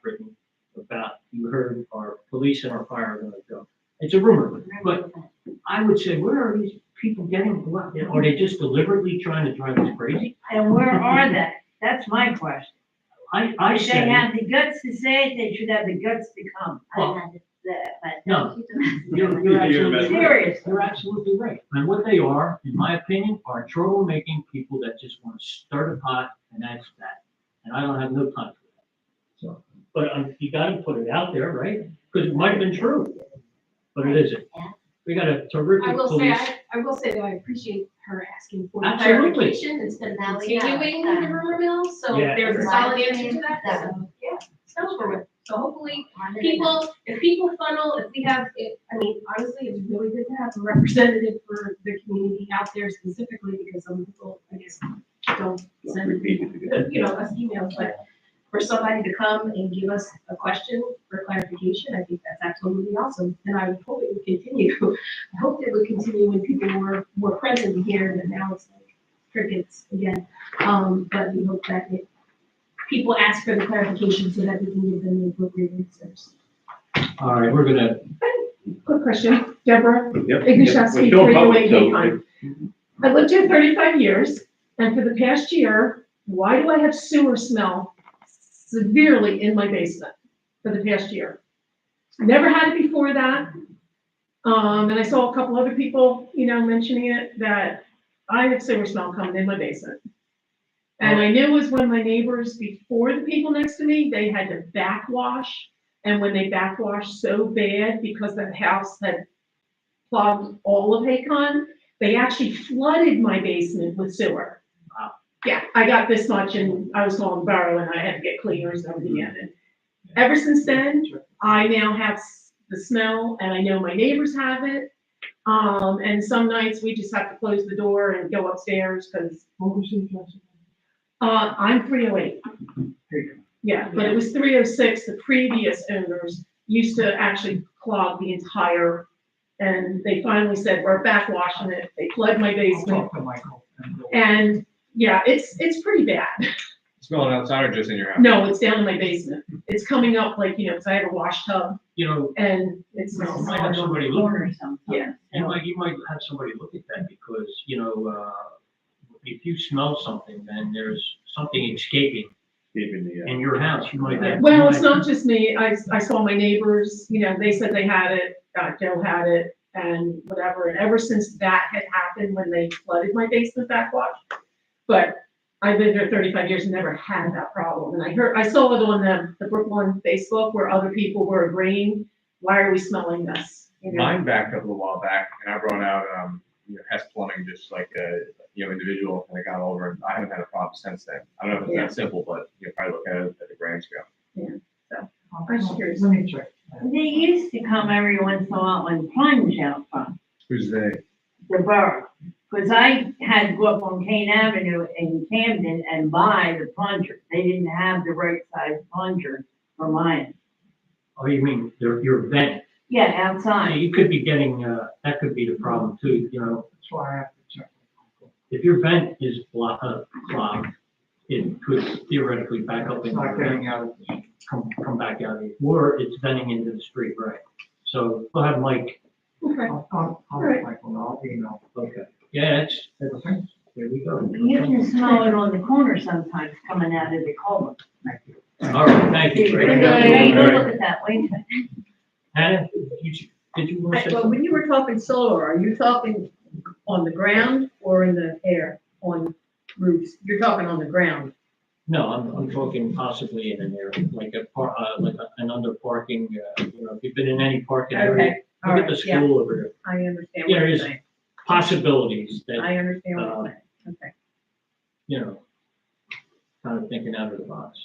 Brittany, about you heard our police and our fire are gonna go. It's a rumor, but I would say, where are these people getting, are they just deliberately trying to drive us crazy? And where are they? That's my question. I If they say, have the guts to say it, they should have the guts to come. Well, But no, you're absolutely, Seriously. you're absolutely right. And what they are, in my opinion, are troublemaking people that just want to stir the pot, and that's that. And I don't have no time for that. So, but you got to put it out there, right? Because it might have been true, but it isn't. We got a terrific I will say, police. I will say that I appreciate her asking for Absolutely. clarification instead of Now we know, continuing the rumor mill, so Yeah. there's a solid answer to that, Yeah. so, yeah, it's over with. So hopefully, if people funnel, if we have, I mean, honestly, it's really good to have a representative for the community out there specifically, because some people, I guess, don't send, us emails, but for somebody to come and give us a question for clarification, I think that's absolutely awesome, and I hope it would continue. I hope it would continue when people were present here, but now it's like crickets again. But we hope that people ask for the clarification so that we can give them the appropriate answers. All right, we're gonna, Quick question, Deborah Yep. Ignashowski, We're still 308 public, so- Haycon. I lived here 35 years, and for the past year, why do I have sewer smell severely in my basement for the past year? Never had it before that. And I saw a couple other people, mentioning it, that I have sewer smell coming in my basement. And I knew it was one of my neighbors before the people next to me, they had to backwash. And when they backwashed so bad because the house had plugged all of Haycon, they actually flooded my basement with sewer. Yeah, I got this much and I was calling Borough and I had to get cleaners and everything in it. Ever since then, I now have the smell and I know my neighbors have it. And some nights we just have to close the door and go upstairs because I'm 308. Yeah, but it was 306. The previous owners used to actually clog the entire, and they finally said, we're backwashing it. They flood my I'll basement. talk to Michael. And yeah, it's pretty bad. Smelling outside or just in your house? No, it's down in my basement. It's coming up like, because I have a wash tub and it You smells. might have somebody look, Yeah. you might have somebody look at that because, if you smell something, then there's something escaping in your house. You might have. Well, it's not just me. I saw my neighbors, they said they had it, Joe had it and whatever. And ever since that had happened when they flooded my basement backwash. But I've been here 35 years and never had that problem. And I saw it on the Brooklawn Facebook where other people were agreeing, why are we smelling this? Mine backed up a little while back, and I brought out, Hess Plumbing, just like a, individual, and I got over, and I haven't had a problem since then. I don't know if it's that simple, but you probably look at it at the grand scale. Yeah, so, I'm just curious. Let me check. They used to come every once in a while and plunge out front, Who's they? the borough. Because I had to go up on Kane Avenue in Camden and buy the plunger. They didn't have the right size plunger for mine. Oh, you mean your vent? Yeah, outside. You could be getting, that could be the problem too, That's why I have to check. if your vent is clogged, it could theoretically back up It's into not the getting vent, out of the. come back out, or it's venting into the street, right? So we'll have Mike, Okay. I'll let Michael know, I'll email. okay, yeah, there we go. You can smell it on the corner sometimes coming out of the culvert. All right, thank you. Greg. Yeah, you All don't right. look at that way. Hannah, did you want to say Well, something? when you were talking solar, are you talking on the ground or in the air, on roofs? You're talking on the ground. No, I'm talking possibly in an area, like an under parking, if you've been in any parking area. Okay, all Look at right, the yeah. school over there. I understand Yeah, what you're there's saying. possibilities that, I understand what you're saying. Okay. kind of thinking out of the box.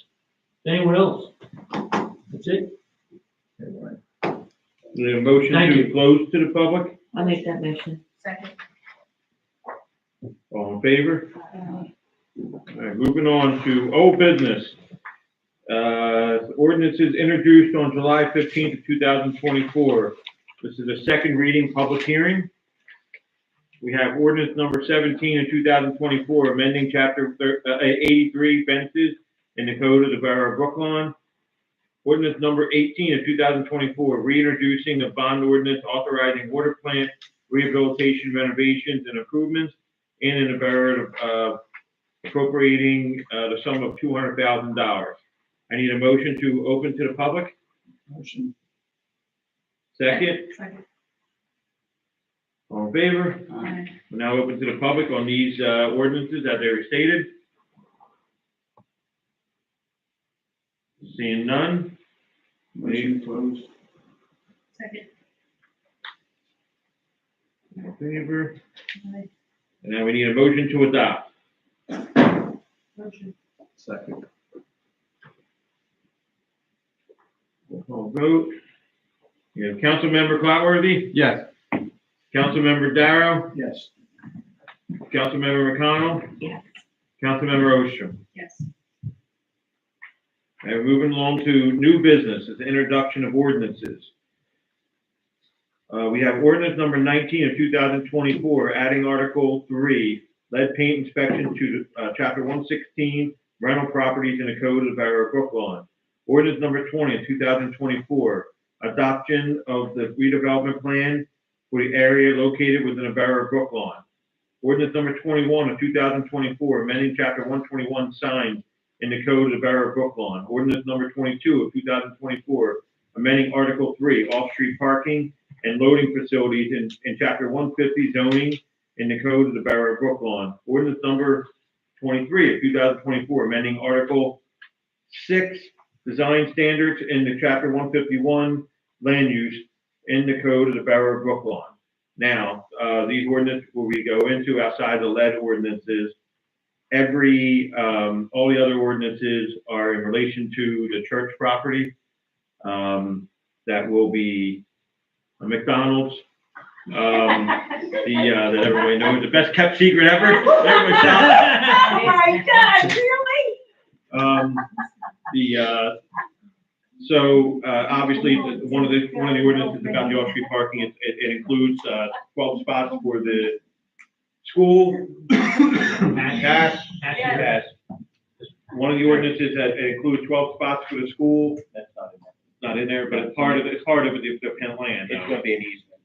Anyone else? That's it? Anyway. The motion Thank to you. close to the public, I'll make that motion. Second. all in favor? All right, moving on to old business. Ordinances introduced on July 15th of 2024. This is a second reading public hearing. We have ordinance number 17 of 2024, amending chapter 83 fences in the code of the Borough of Brooklawn. Ordinance number 18 of 2024, reintroducing the bond ordinance authorizing water plant rehabilitation, renovations, and improvements, and in the Borough of appropriating the sum of $200,000. I need a motion to open to the public. Motion. Second, Second. all in favor? Aye. We're now open to the public on these ordinances as they were stated. Seeing none. Motion closed. Second. All in favor? Aye. And now we need a motion to adopt. Motion. Second. Roll call vote. You have Councilmember Clotworthy, Yes. Councilmember Darrow, Yes. Councilmember McConnell, Yes. Councilmember Ostrom. Yes. And moving along to new business, is the introduction of ordinances. We have ordinance number 19 of 2024, adding Article 3, lead paint inspection to Chapter 116, rental properties in the code of the Borough of Brooklawn. Ordinance number 20 of 2024, adoption of the redevelopment plan for the area located within the Borough of Brooklawn. Ordinance number 21 of 2024, amending chapter 121 signs in the code of the Borough of Brooklawn. Ordinance number 22 of 2024, amending Article 3, off-street parking and loading facilities in chapter 150 zoning in the code of the Borough of Brooklawn. Ordinance number 23 of 2024, amending Article 6, design standards in the chapter 151 land use in the code of the Borough of Brooklawn. Now, these ordinances where we go into outside the lead ordinances, all the other ordinances are in relation to the church property. That will be a McDonald's, that everybody knows, the best kept secret ever. Everybody shout out. Oh my God, really? Obviously, one of the ordinances about the off-street parking, it includes 12 spots for the school. Pass. One of the ordinances that includes 12 spots for the school. That's Not in there, but it's part of the Penn land. It's gonna be an easement.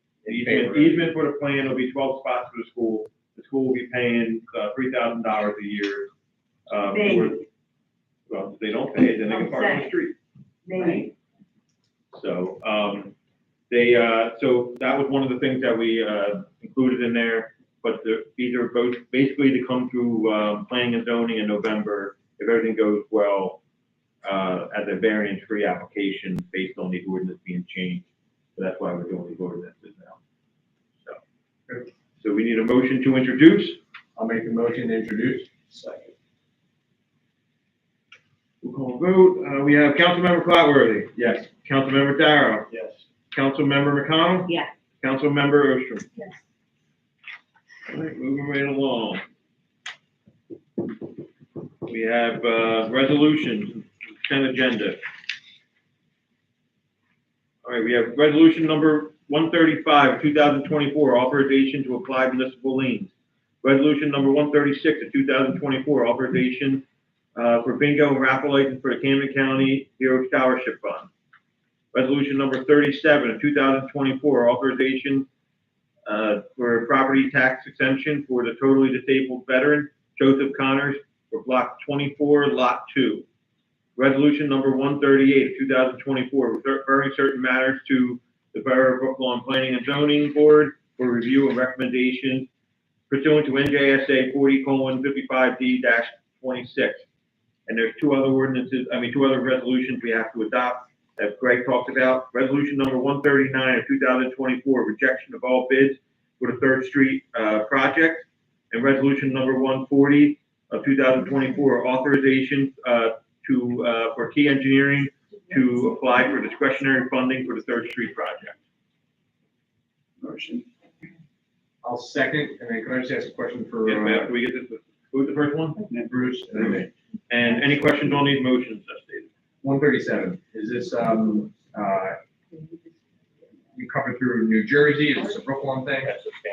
Easement for the plan, will be 12 spots for the school. The school will be paying $3,000 a year. Well, if they don't pay it, then they can park on the street. Maybe. So, so that was one of the things that we included in there. But these are both basically to come through planning and zoning in November, if everything goes well, as a variance-free application based on the ordinance being changed. So that's why we're doing these ordinances now. So we need a motion to introduce. I'll make the motion to introduce. Second. We'll call a vote. We have Councilmember Clatworthy. Yes. Councilmember Darrow. Yes. Councilmember McConnell. Yes. Councilmember Ostrom. Yes. All right, moving right along. We have resolutions, consent agenda. All right, we have resolution number 135 2024, authorization to apply municipal liens. Resolution number 136 of 2024, authorization for bingo and raffle license for the Camden County Hero Scholarship Fund. Resolution number 37 of 2024, authorization for property tax exemption for the totally disabled veteran, Joseph Connors, for block 24, lot 2. Resolution number 138 of 2024, referring certain matters to the Borough of Brooklawn Planning and Zoning Board for review and recommendation pursuant to NJSA 40:55D-26. And there's two other resolutions we have to adopt that Greg talked about. Resolution number 139 of 2024, rejection of all bids for the 3rd Street project. And resolution number 140 of 2024, authorization for Key Engineering to apply for discretionary funding for the 3rd Street project. Motion. I'll second, and then can I just ask a question for, Yes, ma'am. Can we get this, who's the first one? Bruce and then me? And any questions on these motions as stated? 137, is this, you cover through New Jersey, is this a Brooklyn thing?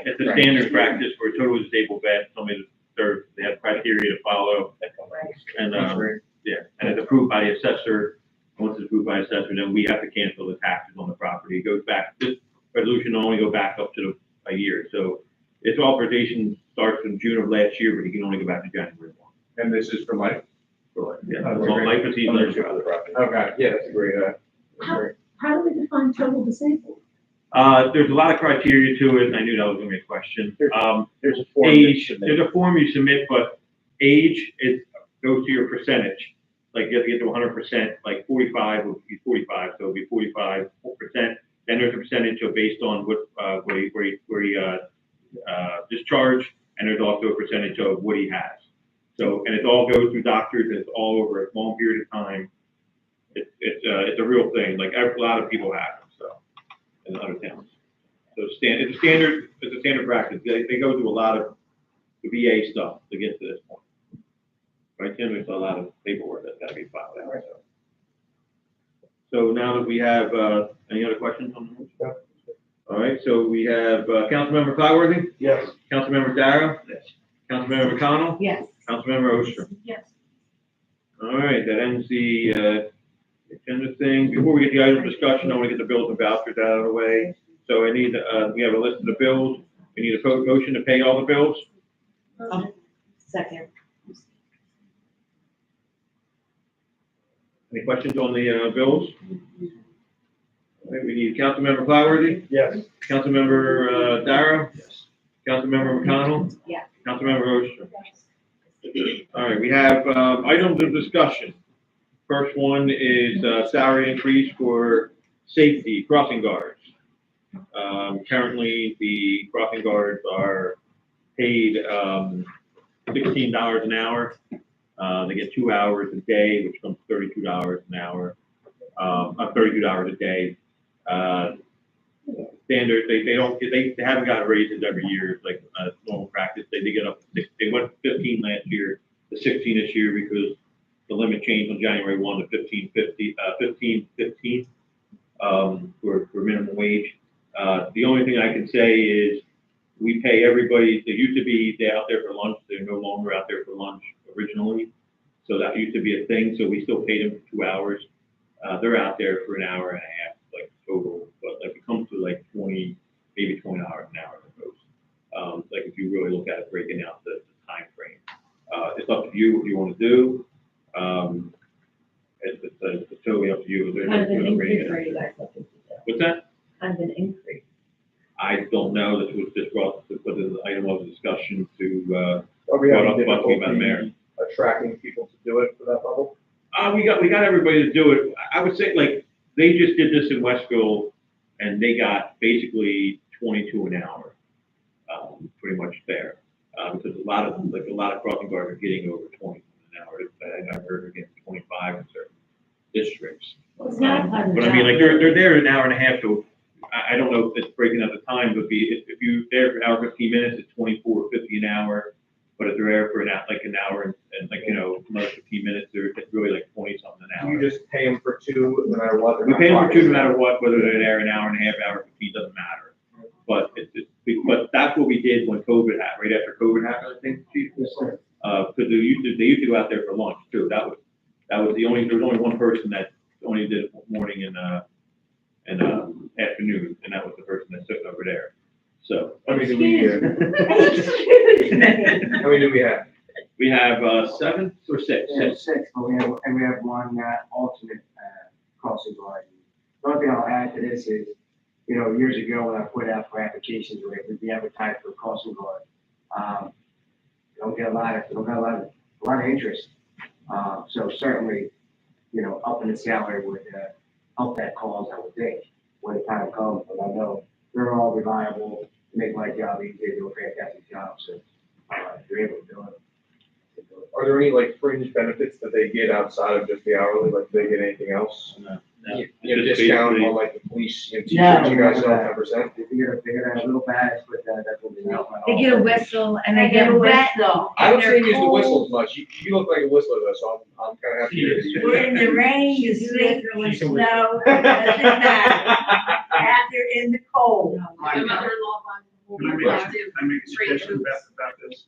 It's a standard practice for a totally disabled vet, somebody they have criteria to follow. And, yeah, and it's approved by the assessor. Once it's approved by the assessor, then we have to cancel the taxes on the property. It goes back, this resolution will only go back up to a year. So its authorization starts in June of last year, but you can only go back to January 1. And this is for life? Yeah, well, life is even. Okay, yeah, that's a great, How do we define total disabled? There's a lot of criteria to it, and I knew that was gonna be a question. There's a form. Age, there's a form you submit, but age, it goes to your percentage. Like you have to get to 100%, like 45 would be 45, so it'd be 45%. Then there's a percentage of based on where he discharged, and there's also a percentage of what he has. So, and it all goes through doctors, and it's all over a long period of time. It's a real thing, like a lot of people have them, so, in other towns. So it's a standard practice. They go through a lot of the VA stuff to get to this point. Right, Tim, there's a lot of paperwork that's gotta be filed out, so. So now that we have, any other questions on the motion? All right, so we have, Councilmember Clatworthy? Yes. Councilmember Darrow? Yes. Councilmember McConnell? Yes. Councilmember Ostrom? Yes. All right, that ends the agenda thing. Before we get the item of discussion, I want to get the bills and vouchers out of the way. So I need, we have a list of the bills. We need a motion to pay all the bills. Second. Any questions on the bills? All right, we need Councilmember Cloudworthy, Yes. Councilmember Darrow, Councilmember McConnell. Yeah. Councilmember Oster. All right, we have items of discussion. First one is salary increase for safety crossing guards. Currently, the crossing guards are paid $16 an hour. They get 2 hours a day, which comes to $32 an hour, $32 a day. Standard, they haven't got raises every year, like normal practice. They did get up to 6, they went 15 last year, to 16 this year because the limit changed on January 1 to 15.15 for minimum wage. The only thing I can say is we pay everybody. They used to be out there for lunch. They're no longer out there for lunch originally. So that used to be a thing. So we still pay them for 2 hours. They're out there for an hour and a half, like total. But like it comes to like 20, maybe $20 an hour at most. Like if you really look at it, breaking out the time frame. It's up to you what you want to do. It's totally up to you. Kind of an increase for you guys looking to do. What's that? Kind of an increase. I don't know. This was just brought to put as an item of discussion to Are we brought having up by the mayor. difficulty attracting people to do it for that level? We got everybody to do it. I would say like they just did this in Westville and they got basically 22 an hour, pretty much there. Because a lot of crossing guards are getting over 20 an hour. I've heard they're getting 25 in certain districts. Well, it's not a pleasant But I mean, job. like they're there an hour and a half, so I don't know if it's breaking out the time, but if you're there for an hour, 15 minutes, it's $24.50 an hour. But if they're there for an hour and like, another 15 minutes, it's really like 20 something an hour. You just pay them for 2 no matter what? We pay them for 2 no matter what, whether they're there an hour and a half, hour 15, doesn't matter. But but that's what we did when COVID happened, right after COVID happened, I think, Chief. Yes, sir. Because they used to go out there for lunch too. There was only one person that only did it morning and afternoon, and that was the person that's sitting over there. So. How many do we How many do we have? We have 7 or 6? Yeah, 6, but we have one alternate crossing guard. The only thing I'll add to this is, years ago when I put out for applications, we advertised for a crossing guard. Don't get a lot of interest. So certainly, upping the salary would help that cause, I would think, when the time comes. But I know they're all reliable, make my job easy, they do a fantastic job. So if you're able to do it. Are there any like fringe benefits that they get outside of just the hourly? Like, do they get anything else? No. Discount on like the police, t-shirts you guys sell 10%? They get a little badge with that, that's what they help. They get a whistle and they get a whistle. I don't see and him use the they're whistle cold. as much. You look like a whistler though, so I'm kind of happy to hear that you We're in the rain, you sleep, or snow, it doesn't matter. After in the cold. My mother-in-law Can I make a suggestion about this?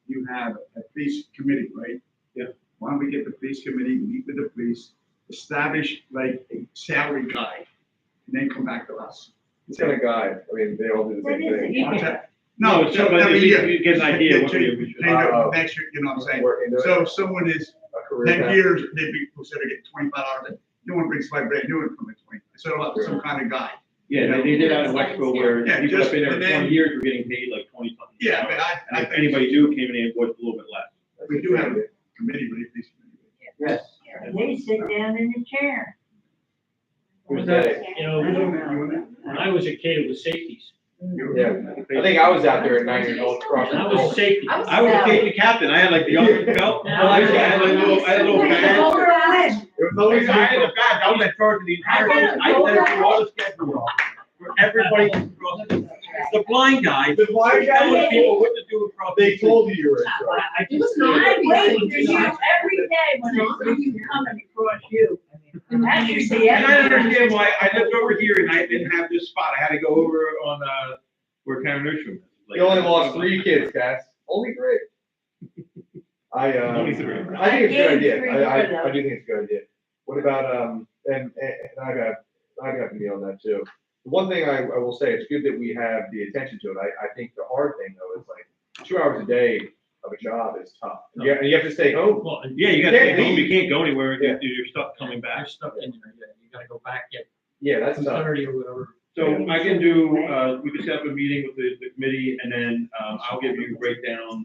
You have a police committee, right? Yeah. Why don't we get the police committee, meet with the police, establish like a salary guide, and then come back to us. It's kind of guide. I mean, they all do the What same is thing. it? What's that? No, No, so, but every year. you get an idea what So we should. next year, you know what I'm saying? Work into it. So if someone is A career 10 path. years, they'd be considered getting 25 hours, you want to bring somebody brand new in from the 20, set up some kind of guide. Yeah, they did that in Westville where Yeah, people have been there just- for 20 years were getting paid like 20 something. Yeah, but And I if think anybody new came in, it was a little bit less. we do have a committee, but police committee. Yes. They sit down in the chair. Who's that? When I was a kid, it was safeties. Yeah, I think I was out there at 9 years old crossing. That was safety. I was a safety captain. I had like the young belt. I had like I had a little badge. It was always. I had a badge. I was in charge of the entire thing. I did all the schedule for everybody across. The blind guy. The blind guy? Telling people what to do across. They told you were in trouble. I It was just, not. I wait for you every day when I see you coming across you. As you see And I every. understand why I lived over here and I didn't have this spot. I had to go over on, where Karen Newsom is. Like, You only lost 3 kids, Cass. Only 3. Only 3. I think it's a good idea. Three I for do think it's a good idea. What about, and I got to be on that too. The one thing I will say, it's good that we have the attention to it. I think the hard thing though is like 2 hours a day, of a job is tough. Yeah, and you have to stay home. Well, and Yeah, you gotta stay home, you can't go anywhere, you're stuck coming you're back. stuck in there, yeah, you gotta go back at Yeah, that's tough. 2:30 or whatever. So I can do, we can set up a meeting with the committee, and then, I'll give you a breakdown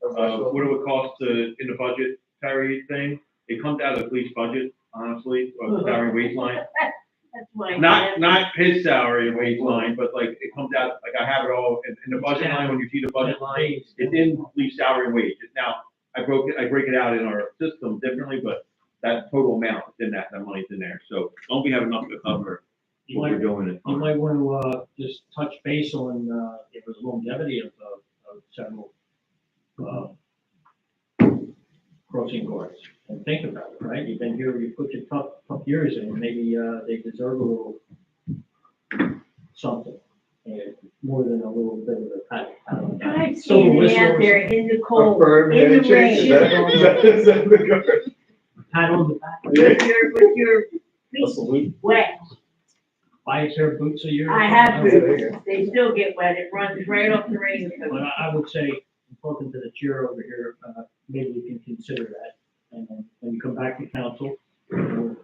of what it would cost to, in the budget, Terry thing. It comes out of the police budget, honestly, or the salary wage line. That's why. Not his salary and wage line, but like, it comes out, like, I have it all in the budget line, when you see the budget line, it's in police salary and wage. Now, I break it out in our system differently, but that total amount is in that money's in there, so don't we have enough to cover what we're doing? You might want to, just touch base on, the longevity of several, crossing guards, and think about it, right? You've been here, you put your tough years in, maybe, they deserve a little something, and more than a little bit of a pat. I'm Silver standing whistle out or there in the cold, Affirmed in the handshake, rain. is that the guard? Pat on the back. With your feet wet. Buy a pair of boots a year. I have There you boots, go. they still get wet, it runs right off the rain But coat. I would say, talking to the chair over here, maybe we can consider that. And then when you come back to council, we'll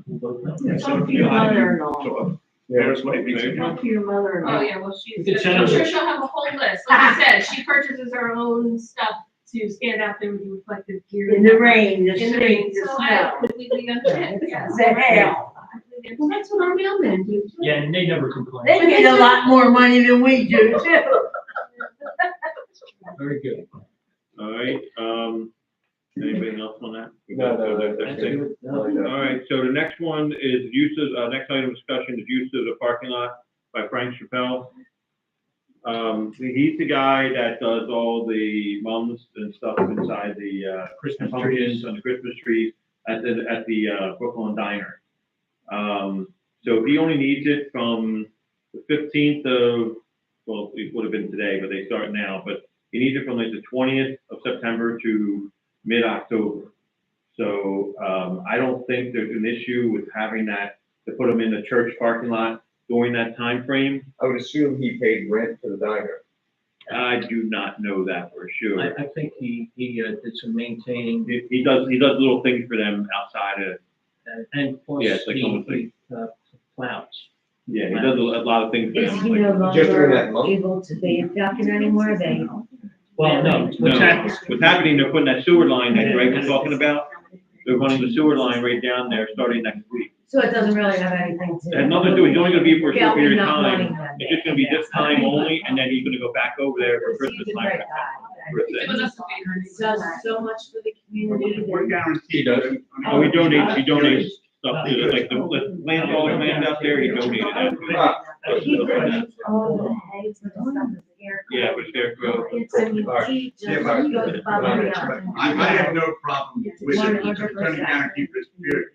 vote on it. Talk to your mother-in-law, So, there's what it means. talk to your Oh, mother-in-law. yeah, well, You could send I'm her- sure she'll have a whole list. Like I said, she purchases her own stuff to stand out there with the reflective gear. In the rain, the In the rain, sleet, the so I snow, completely understand, yes. the hail. Well, that's what our mailmen do. too. Yeah, and they never complain. They get a lot more money than we do too. Very good. All right, anything else on that? No, That's it. All right, so the next one is next item of discussion is use of the parking lot by Frank Chappelle. He's the guy that does all the mums and stuff inside the, Christmas pumpkins trees. and the Christmas trees at the Brooklawn Diner. So he only needs it from the 15th of, well, it would have been today, but they start now, but he needs it from like the 20th of September to mid-October. So, I don't think there's an issue with having that, to put them in the church parking lot during that time frame. I would assume he paid rent for the diner. I do not know that for sure. I think he did some maintaining, He does little things for them outside of, and plus Yeah, it's like almost like- the clouds. yeah, he does a lot of things for Is them. he like- no Just during that longer month? able to be a falcon anymore, they? Well, no, No, what's happening, they're putting that sewer line that Greg was talking about, they're running the sewer line right down there starting next week. So it doesn't really have anything to. It has nothing to do, he's only gonna be for a short Galvin period of not time, wanting them. it's just gonna be this time only, and then he's gonna go back over there for Christmas He's a time. great guy. for a It thing. was us a favor. Does so much for the community. We're guaranteed. He does. Oh, he donates stuff to, like, the land, all the land out there, he donated that. Ah, He brings all the hay for the stuff in the air. Yeah, with Scarecrow. It's a he just, he goes above and beyond. I have no problem with it, turning guarantee for this period.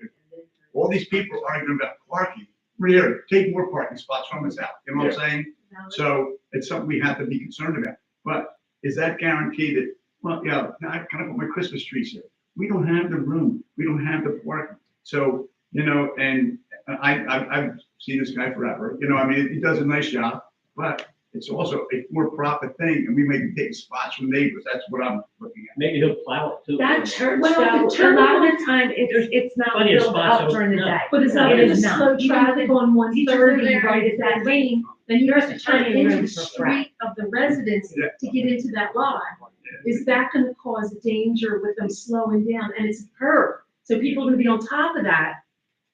All these people arguing about parking, we're here, take more parking spots from us out, you know what I'm saying? So it's something we have to be concerned about, but is that guaranteed that, well, yeah, I kind of put my Christmas trees here. We don't have the room, we don't have the parking, so, you know, and I've seen this guy forever, you know, I mean, he does a nice job, but it's also a for-profit thing, and we may be taking spots from neighbors, that's what I'm looking at. Maybe he'll plow it too. That church, Well, though, the church- a lot of the time, it's not Plenty of built spots up during the open day. up. But it's not It gonna is slow not. traffic on 130 there, right at that lane, then you have to turn Plenty of into room the for traffic. street of the residents Yeah. to get into that lot. Is that gonna cause a danger with them slowing down? And it's a curve, so people are gonna be on top of that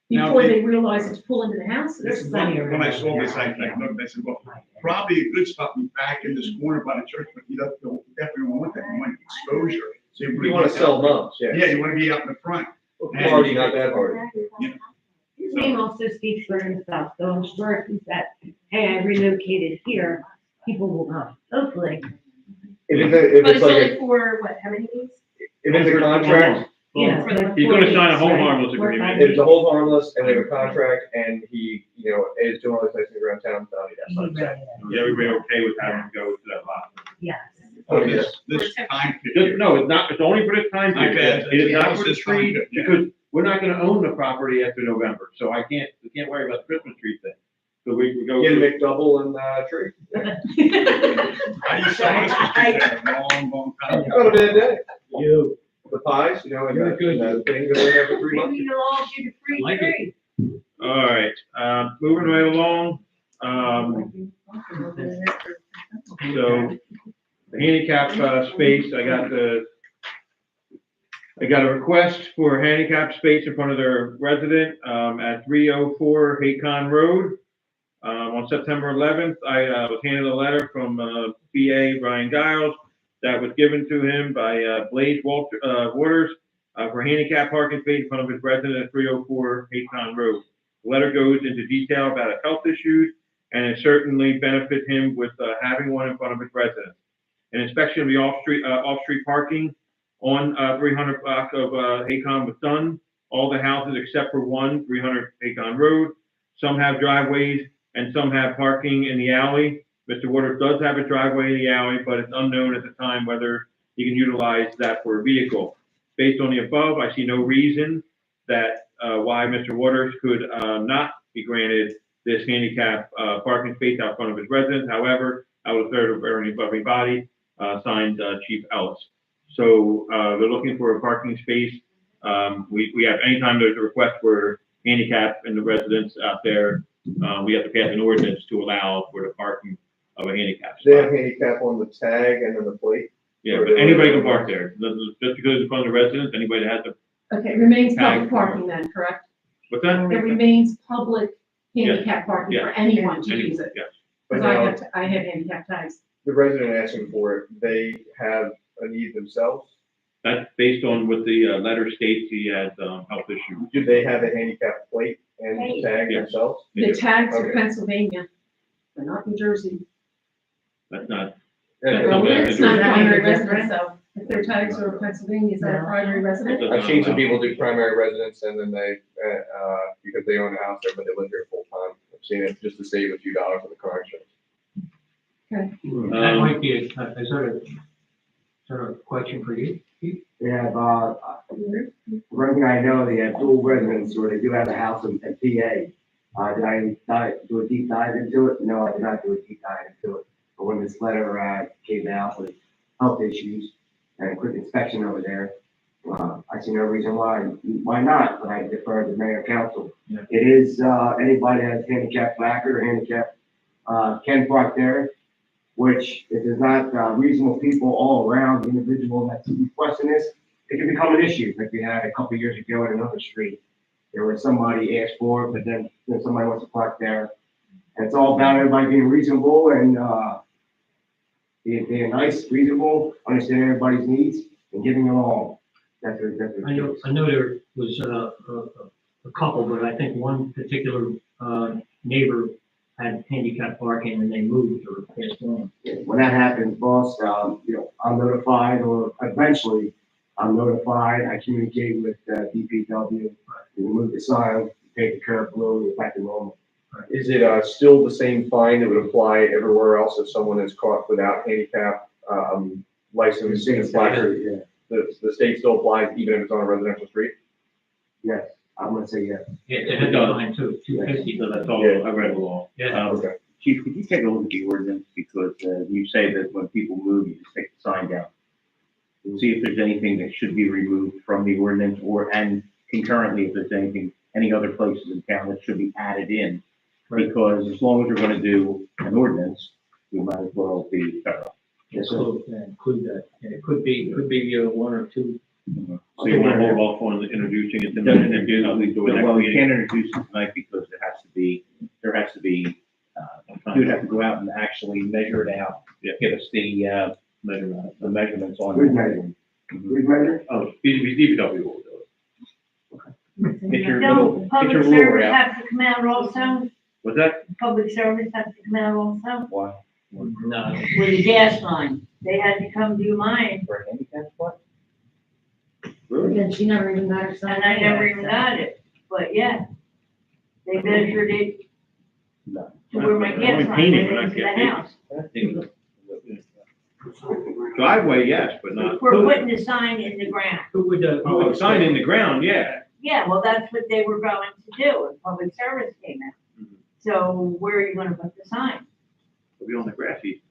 Now, before they realize it's pulling to the houses. There's plenty of room. When I saw this, I looked, I said, well, probably a good spot be back in this corner by the church, but you don't definitely want that, you want exposure. So You wanna sell mums, yeah. Yeah, you wanna be out in the front. Hardy, not that hardy. His name also speaks for himself, so I'm sure if he said, hey, I relocated here, people will come, hopefully. If But it's it's like, only for, what, how many days? if it's a contract, Yeah. For the He's gonna sign a 4 home weeks, right? harmless agreement. if it's a hold harmless and they have a contract and he, you know, is doing all these nice things around town, then that's He what I'm really saying. is. Is everybody okay with having him go to that lot? Yes. Oh, This, yes. this time Just, period. no, it's not, it's only for this time Okay, period. It is not for the this time tree, period, yeah. because we're not gonna own the property after November, so we can't worry about the Christmas tree thing. So we go. Get a McDouble and, tree. I used to long time. Not a bad day. You, The pies, you know, and You're the, good. and the things that are there for 3 months. Maybe you'll all get a free Like it. tree. All right, moving right along, so the handicap, space, I got a request for handicap space in front of their resident, at 304 Haycon Road. On September 11th, I was handed a letter from, BA Brian Giles that was given to him by, Blaze Waters, for handicap parking space in front of his resident at 304 Haycon Road. The letter goes into detail about his health issues, and it certainly benefits him with, having one in front of his residence. An inspection of the off-street parking on 300 block of Haycon was done. All the houses except for one, 300 Haycon Road. Some have driveways and some have parking in the alley. Mr. Waters does have a driveway in the alley, but it's unknown at the time whether he can utilize that for a vehicle. Based on the above, I see no reason that why Mr. Waters could not be granted this handicap parking space out front of his residence. However, I would third of everybody signed Chief Ellis. So they're looking for a parking space. We have, anytime there's a request for handicap in the residence out there, we have to pass an ordinance to allow for the parking of a handicap They have spot. handicap on the tag and then the plate. Yeah, but anybody can park there. Just because it's in front of the residence, anybody that has to, Okay, it remains public Tag. parking then, correct? what's that? It remains public handicap parking for Yes. anyone to use it. Yes. But Because now, I have handicap tags. the resident asking for it, they have a need themselves. That's based on what the letter states. He has health issues. Do they have a handicap plate and tag Yes. themselves? The tags are Okay. Pennsylvania, they're not New Jersey. That's not, It's not a primary residence, so if their tags are Pennsylvania, is that a primary resident? I've seen some people do primary residence and then they, because they own a house there, but they live here full time. I've seen it just to save a few dollars on the car insurance. that might be a sort of question for you. They have, one thing I know, they have dual residents, or they do have a house in PA. Did I do a deep dive into it? No, I did not do a deep dive into it. But when this letter, came out with health issues and a quick inspection over there, I see no reason why not, but I defer to the mayor and council. Yeah. It is, anybody that has handicap placard or handicap, can park there, which if there's not, reasonable people all around the individual that's requesting this, it can become an issue, like we had a couple of years ago in another street. There was somebody asked for it, but then somebody wants to park there. And it's all about everybody being reasonable and, being nice, reasonable, understanding everybody's needs and giving them all. That's what. I know there was a couple, but I think one particular neighbor had handicap parking and they moved or passed on. When that happens, boss, I'm notified, or eventually I'm notified. I communicate with DPW, we remove the sign, take the curb blue, we're back to normal. Is it, still the same fine that would apply everywhere else if someone is caught without handicap, license and placard? Yeah. The state still applies even if it's on a residential street? Yes, I'm gonna say yes. Yeah, they had that line too, 250. so that's all, I read the law. Yeah. Okay. Chief, could you take a look at the ordinance, because you say that when people move, you just take the sign down. See if there's anything that should be removed from the ordinance, and concurrently, if there's any other places in town that should be added in. Because as long as we're gonna do an ordinance, we might as well be thorough. So include that. And it could be one or two. So you want to hold off on introducing it tonight and then do it next Well, we meeting? can't introduce it tonight because there has to be, you'd have to go out and actually measure it out. Yeah. Give us the measurements on. Who's measuring? Who's measuring? Oh, DPW will do it. Get your No, little, get public your ruler service out. have to come out also, What's that? public service have to come out also, Why? No. with the gas line, they had to come do mine, For a handicap spot? Again, she never even got her son. and I never even got it, but yeah. They measured it No. to where my gas line Painting, went we're into not the house. Driveway, yes, but not. We're putting the sign in the ground. Who would, Oh, a sign in the ground, yeah. Yeah, well, that's what they were going to do, and public service came out. So where are you gonna put the sign? It'll be on the grassy.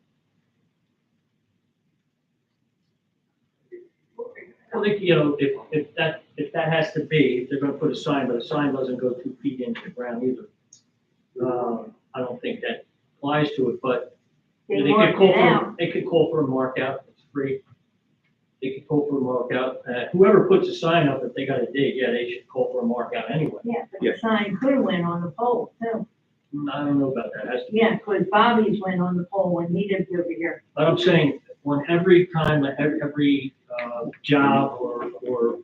I think, if that has to be, if they're gonna put a sign, but the sign doesn't go 2 feet into the ground either. I don't think that applies to it, but They they marked could it out. they could call for a mark out, it's free. They could call for a mark out, whoever puts a sign up, if they got a date, yeah, they should call for a mark out anyway. Yeah, but the sign could win on the pole too. I don't know about that, has to be. Yeah, because Bobby's went on the pole when he lived over here. But I'm saying, on every time, every job or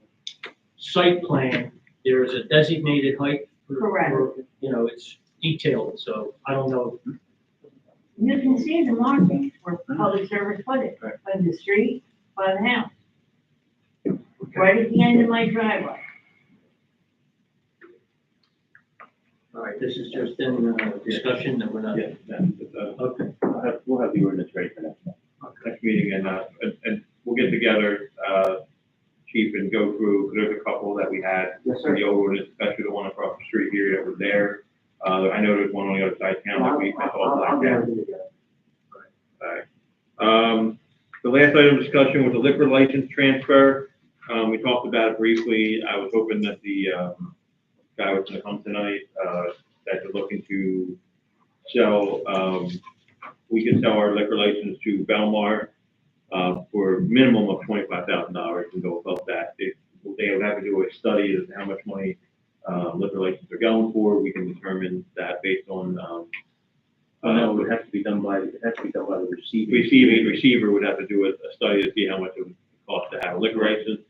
site plan, there is a designated height Correct. for, it's detailed, so I don't know. You can see the markings where public service put it, by the street, by the house. Right at the end of my driveway. All right, this is just in discussion that we're not. Yeah, Okay. We'll have the ordinance ready for next month. next meeting, and we'll get together, chief, and go through, 'cause there's a couple that we had. Yes, sir. The old ordinance, especially the one across the street here that was there. I know there's one on the other side of town that that's all I'll blacked get out. everything together. Alright. The last item of discussion was the liquor license transfer. We talked about it briefly. I was hoping that the, guy was gonna come tonight, that they're looking to sell, we could sell our liquor license to Belmar, for a minimum of $25,000 and go above that. They would have to do a study as to how much money, liquor licenses are going for. We can determine that based on, No, it has to be done by the receiver would have to do a study to see how much it would cost to have a liquor license.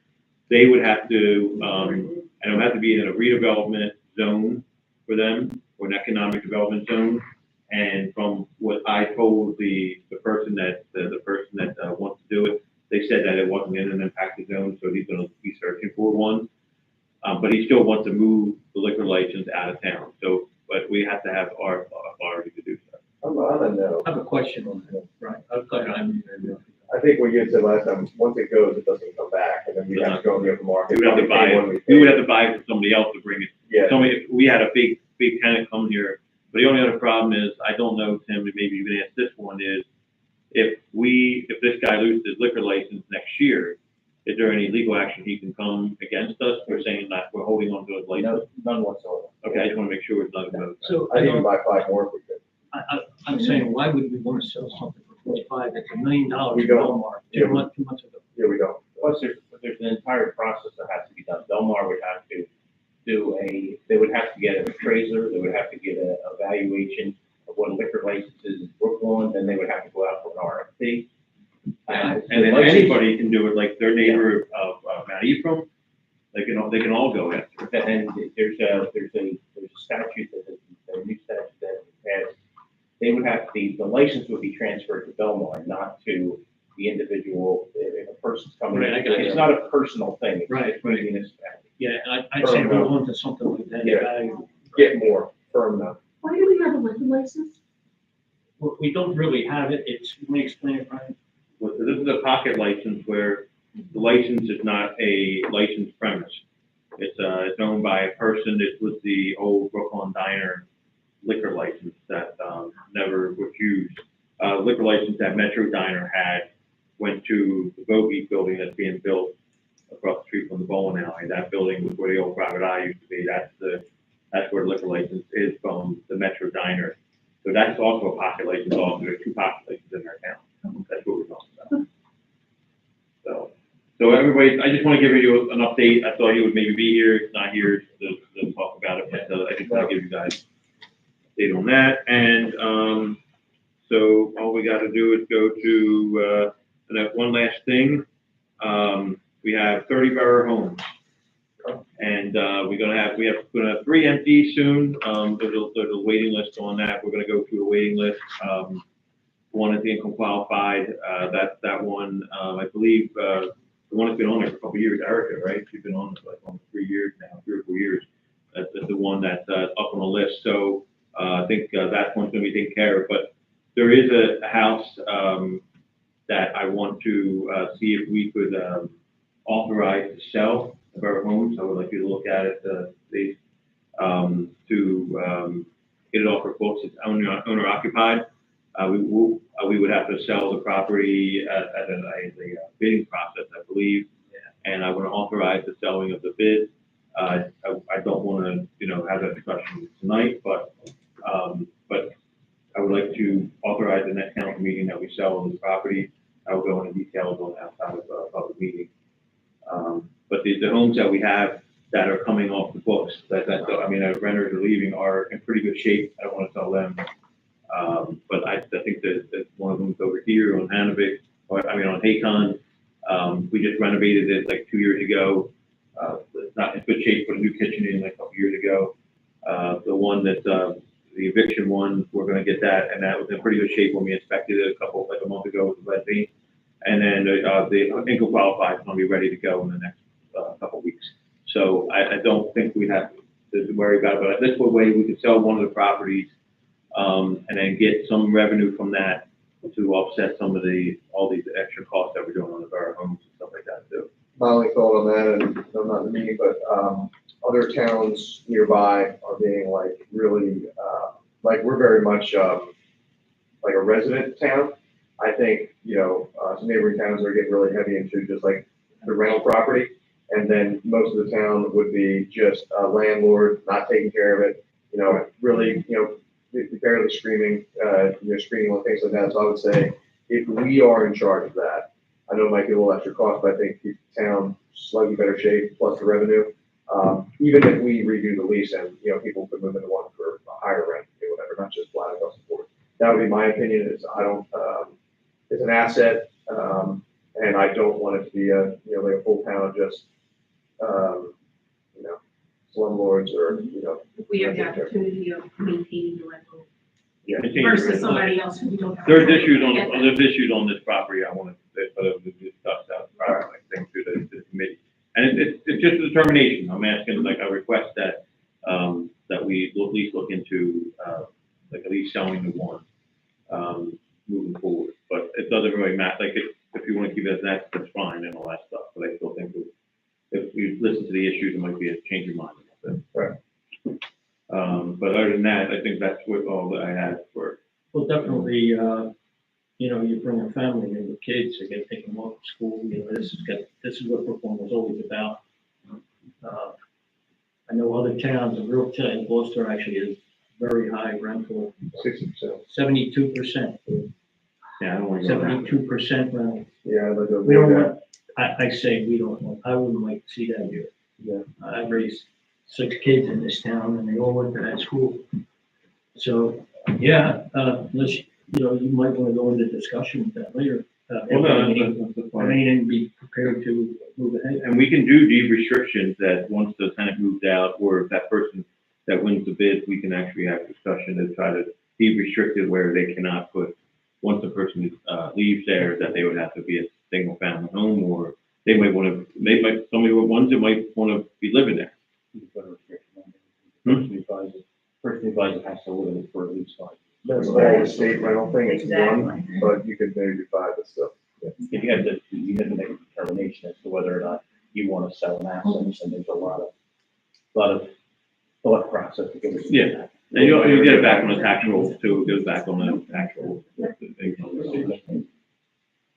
They would have to, and it would have to be in a redevelopment zone for them, or an economic development zone. And from what I told the person that wants to do it, they said that it wasn't in an impacted zone, so he's gonna be searching for one. But he still wants to move the liquor license out of town, so, but we have to have our authority to do so. I don't know. I have a question on that, right? I think what you had said last time, once it goes, it doesn't come back, and then we have to go on the open market. We would have to buy it, we would have to buy it from somebody else to bring it. Yeah. Somebody, we had a big tenant come here, but the only other problem is, I don't know, Tim, and maybe you can ask this one, is if this guy loses his liquor license next year, is there any legal action he can come against us for saying that we're holding on to his license? None whatsoever. Okay, I just wanna make sure it's not about. So I'd even buy 5 more if we could. I'm saying, why would we want to sell something for 25? It's $1 million We in don't. Walmart, Yeah. 2 months ago. Here we go. Plus, there's an entire process that has to be done. Belmar would have to they would have to get an appraiser, they would have to get a evaluation of what liquor license is in Brooklawn, then they would have to go out for an RFP. And then anybody can do it, like their neighbor of Mount Ephraim, they can all go after it. And there's a statute a new statute that has, they would have the license would be transferred to Belmar, not to the individual, if a person's coming. Right, I got it. It's not a personal thing, it's Right, for the municipality. Yeah, I'd say move on to something like that. Yeah. Get more firm now. Why do we have a liquor license? We don't really have it, let me explain it, Brian. Well, so this is a pocket license where the license is not a licensed premise. It's owned by a person. This was the old Brooklawn Diner liquor license that, never was used. Liquor license that Metro Diner had went to the Bogey building that's being built across the street from the bowling alley. That building was where the old private eye used to be. That's where the liquor license is from, the Metro Diner. So that's also a pocket license also. There's 2 pocket licenses in our town. That's what we're talking about. So everybody, I just want to give you an update. I thought he would maybe be here, he's not here to talk about it, but I just want to give you guys an update on that. And, so all we got to do is go to, one last thing. We have 30 Borough homes. And, we have 3 empty soon. There's a waiting list on that. We're going to go through a waiting list. One is the income qualified. That one, I believe, the one that's been on there for a couple of years, Erica, right? She's been on for like almost 3 years now, 3 or 4 years. That's the one that's up on the list. So I think that one's going to be taken care of. But there is a house that I want to see if we could authorize to sell the Borough homes. I would like you to look at it, please, to get it off for books, it's owner occupied. We would have to sell the property at a bidding process, I believe. And I want to authorize the selling of the bid. I don't want to, have that discussion tonight, but I would like to authorize the next council meeting that we sell the property. I will go into details on outside of the public meeting. But the homes that we have that are coming off the books, that renters are leaving are in pretty good shape. I don't want to sell them. But I think that one of them is over here on Hanovic, on Haycon. We just renovated it like 2 years ago. It's not in good shape, put a new kitchen in like a couple years ago. The one that, the eviction one, we're gonna get that, and that was in pretty good shape when we inspected it a month ago with the lead paint. And then, the income qualified is gonna be ready to go in the next, couple weeks. So I don't think we have to worry about it, but this way we can sell one of the properties, and then get some revenue from that to offset some of all these extra costs that we're doing on the borough homes and stuff like that too. My only thought on that, and I'm not in the meeting, but, other towns nearby are being like really, like we're very much, like a resident town. I think, some neighboring towns are getting really heavy into just like the rental property. And then most of the town would be just a landlord, not taking care of it, really, barely screaming, screaming on things like that. So I would say if we are in charge of that, I know it might be a little extra cost, but I think keep the town slightly better shape plus the revenue. Even if we redo the lease and, people could move into one for a higher rent or whatever, not just flat across the board. That would be my opinion. It's an asset, and I don't want it to be like a full town of just, slumlords or, If we have the opportunity of maintaining the rental Yeah. versus somebody else who we don't. There's issues on this property I want to discuss prior, thing to the committee. And it's just a determination. I'm asking, like, a request that, that we at least look into, at least selling the one, moving forward. But it doesn't really matter, like, if you want to keep it as that, that's fine and all that stuff, but I still think if you listen to the issues, it might be a change your mind a little bit. Right. But other than that, I think that's all that I had for. Well, definitely, you bring a family and your kids, you gotta take them off to school, this is what Brooklawn was always about. I know other towns, in real town, Gloucester actually is very high rental, 60%. 72%. Yeah, I don't want to go around. 72% rental. Yeah, I'd like to We don't avoid want, I say we don't want, I wouldn't like to see that here. Yeah. I raised 6 kids in this town and they all went to that school. So, yeah, unless, you might want to go into discussion with that later. And be prepared to move ahead. And we can do deed restrictions that once the tenant moves out, or if that person that wins the bid, we can actually have discussion to try to deed restricted where they cannot put, once the person leaves there, that they would have to be a single family home, or they might want to, somebody with ones that might want to be living there. Person who buys it has to live in it for at least 5 years. That's all the state rental thing, it's Exactly. one, but you could maybe do 5 and stuff. If you have to make a determination as to whether or not you want to sell an asset, and there's a lot of thought process to get it. Yeah. And you get it back on the tax roll too, it goes back on the tax roll.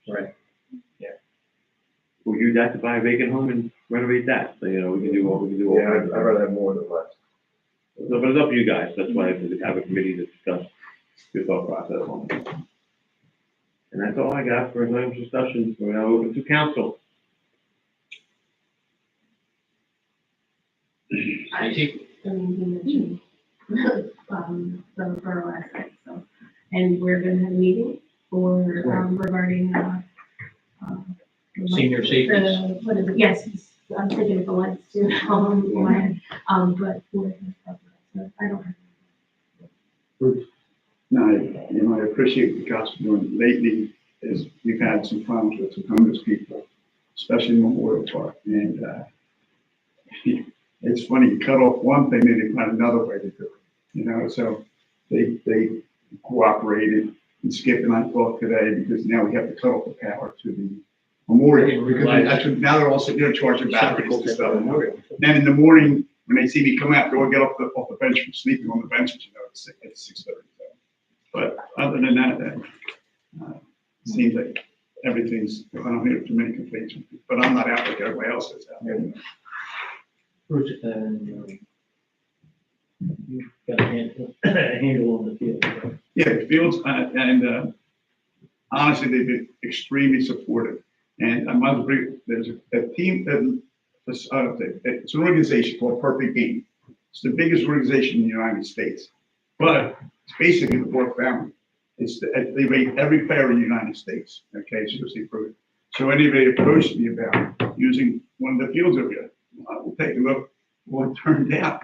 Right. Would you have to buy a vacant home and renovate that? So, we can do all. Yeah, I'd rather have more than less. So, but it's up to you guys, that's why we have a committee to discuss your thought process on it. And that's all I got for tonight's discussion, we're now open to council. Stacy? He mentioned, the borough aspect, so, and we're gonna have a meeting for, regarding, Senior safety. What is it, yes, I'm thinking of the lights too, in my head, but we're, so I don't have. No, I appreciate what God's been doing lately, is we've had some problems with some homeless people, especially in Memorial Park, and, it's funny, you cut off one thing, then they find another way to do it, so they cooperated and Skip and I talked today, because now we have to cut off the power to the Memorial, because now they're also, charging batteries and stuff. Then in the morning, when they see me come out, they'll get off the bench from sleeping on the benches, you know, at 6:30. But other than that, seems like everything's, I don't hear too many complaints, but I'm not out like everybody else is out there. Bruce, you've got a handle on the field, right? Yeah, the fields, and honestly, they've been extremely supportive. And I must agree, there's a team, it's an organization called Perfect Game. It's the biggest organization in the United States, but it's basically the Borough family. They rate every player in the United States, okay, so it's improved. So anybody approached me about using one of the fields over here, I will take a look, what it turned out.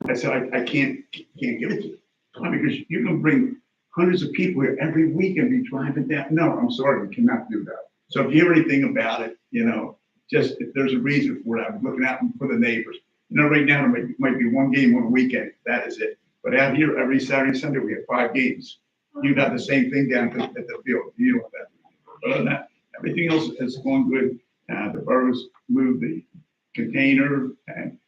I said, I can't give it to you. Why? Because you can bring hundreds of people here every week and be driving down. No, I'm sorry, we cannot do that. So if you hear anything about it, you know, just if there's a reason for it, I'm looking out for the neighbors. You know, right now, there might be one game on a weekend, that is it. But out here, every Saturday, Sunday, we have 5 games. You got the same thing down at the field. You know that. But other than that, everything else has gone good. The boroughs moved the container and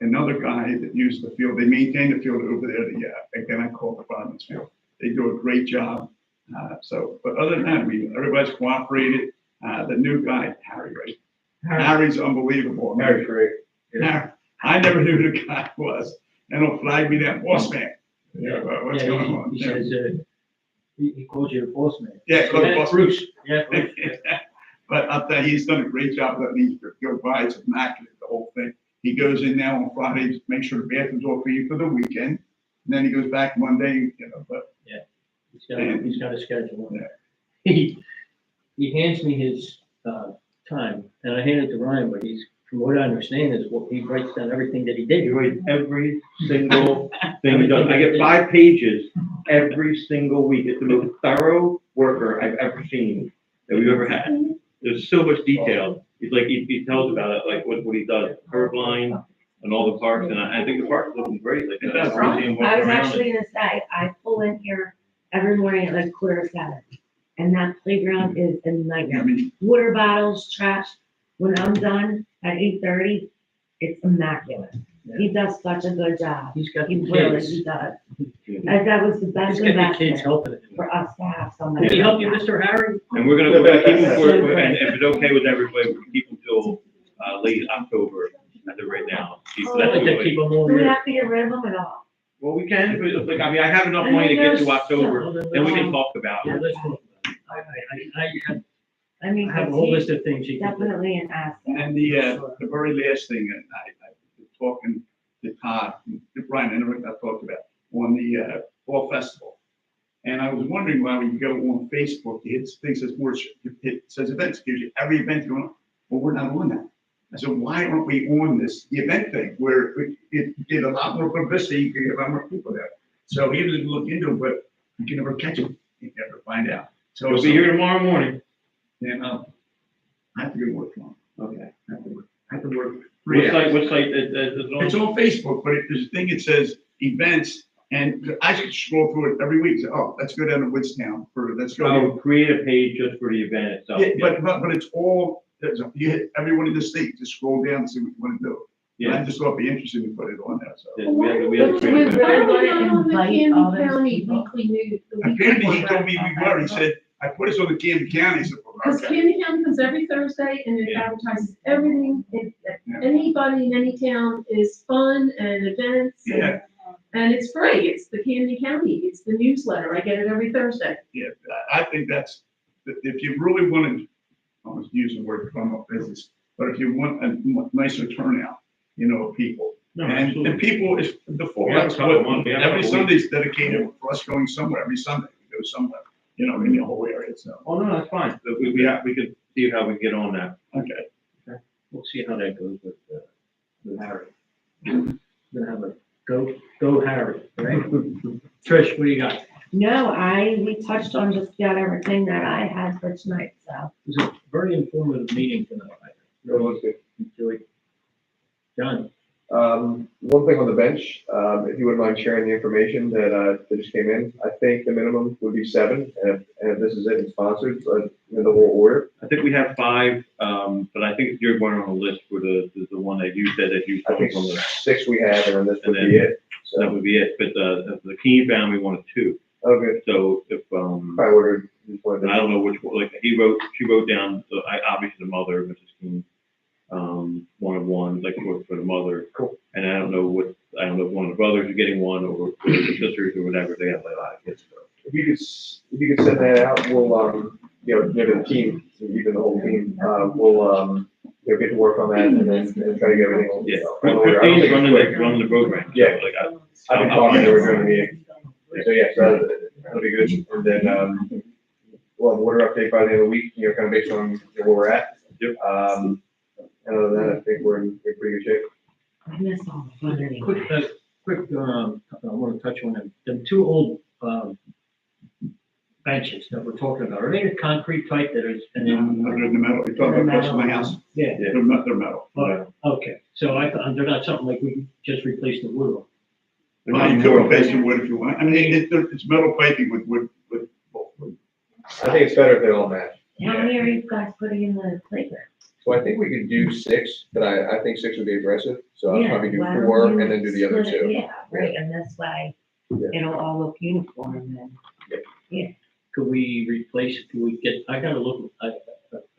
another guy that used the field. They maintain the field over there. Again, I call it the Fireman's Field. They do a great job. But other than that, I mean, everybody's cooperated. The new guy, Harry, right? Harry's unbelievable. Harry's great. Harry, I never knew who the guy was. And he'll flag me that boss man. Yeah, what's going on? He says, he calls you the boss man. Yeah, he calls me boss man. Bruce. Yeah, Bruce. But I'll tell you, he's done a great job letting me go by. It's immaculate, the whole thing. He goes in now on Fridays, make sure the bathroom's all for you for the weekend. And then he goes back Monday, you know, but. Yeah, he's got a schedule. Yeah. He hands me his time, and I hand it to Ryan, but from what I understand is what he writes down everything that he did. You write every single thing he does. I get 5 pages every single week. It's the most thorough worker I've ever seen, that we've ever had. There's so much detail. He's like, he tells about it, like what he does, curb line and all the parks, and I think the park's looking great. Like, It does. I see him I walking was around. actually gonna say, I pull in here every morning at like 6:45, and that playground is a I nightmare. mean, Water bottles, trash. When I'm done at 8:30, it's immaculate. He does such a good job. He's got He the really, kids. he does. And that was the He's best got the kids investment helping him. for us to have somebody. Can he help you, like that. Mr. Harry? And we're gonna keep him for, and if it's okay with everybody, we'll keep him till, late October, as of right now. I'd like to keep him on Do we there. have to get rid of them at all? Well, we can, but like, I mean, I have enough money to get to October, then we can talk about Yeah, it. let's talk about it. I mean, I have a whole list of things he can do. definitely an asset. and the very last thing, and I was talking to Todd, to Brian, and everything I talked about, on the fall festival. And I was wondering why when you go on Facebook, it thinks it's more, it says events, gives you every event going on. Well, we're not on that. I said, why aren't we on this event thing where it did a lot more publicity, you could get a lot more people there. So he didn't look into it, but you can never catch him. You can never find out. So We'll be here tomorrow morning. then I have to go work tomorrow. Okay. I have to work 3 hours. What site is It's on Facebook, but there's a thing that says events, and I should scroll through it every week. Say, oh, let's go down to Woodstown let's go. Oh, create a page just for the event itself. Yeah, but it's all, you hit everyone in the state, just scroll down and see what you want to do. And I Yeah. just thought it'd be interesting to put it on there, so. Yeah, we have to create a Why event. are we not on the invite Candy all those County people? weekly news? the weekly Apparently, he one? told me we were, he said, I put us on the Camden County, I said, well, Because okay. Candy County comes every Thursday and it Yeah. advertises everything, anybody in any town is fun and events. and- Yeah. And it's free, it's the Candy County, it's the newsletter, I get it every Thursday. Yeah, I think that's, if you really want to, I was using the word promote business, but if you want a nicer turnout, you know, of people. No, And absolutely. people, is the fall, We have a that's couple what, months, we have a every couple Sunday's dedicated for us going somewhere, every Sunday, we go somewhere, you know, in the whole area, so, Oh, no, that's fine. So we can see how we get on that. okay. We'll see how that goes with Harry. We're gonna have a go Harry, right? Trish, what do you got? No, we touched on just about everything that I had for tonight, so. It was a very informative meeting tonight. I really enjoyed. John, One thing on the bench, if you wouldn't mind sharing the information that just came in, I think the minimum would be 7, and if this is it and sponsored, but in the whole order. I think we have 5, but I think you're one on the list for the one that you said that you. I think on the 6 we have, and then this would And be it. So that would be it, but the Key family wanted 2. Okay. So if, I ordered. and I don't know which, like, she wrote down, obviously the mother, Mrs. King, wanted 1, like, for the mother. Cool. And I don't know if one of the brothers is getting 1 or the sisters or whatever, they have a lot of kids. So. If you could send that out, we'll, maybe the team, even the whole team, we'll, get to work on that and then try to get everything. Yeah, in order. I don't think Christine's it's quick. running the program. Yeah. So, like, I've been talking to her during the meeting. So, yeah, so that'll be good. And then, we'll have a order update by the end of the week, kind of based on where we're at. Yep. And other than that, I think we're in pretty good shape. I miss all the fun anyway. Quick, I want to touch on them 2 old, benches that we're talking about. Are they the concrete type that is, and then? They're in the metal, you're talking about close to my house, Yeah. they're metal. Okay, so I thought, they're not something like we just replaced the wood on. Well, you can replace the wood if you want, I mean, it's metal piping with wood. I think it's better if they all match. How many are you guys putting in the playground? So I think we could do 6, but I think 6 would be aggressive. So I'll Yeah, probably do why don't 4 you and then do the other split it? 2. Yeah, right, and this way, Yeah. it'll all look uniform then. Could we replace, I gotta look, I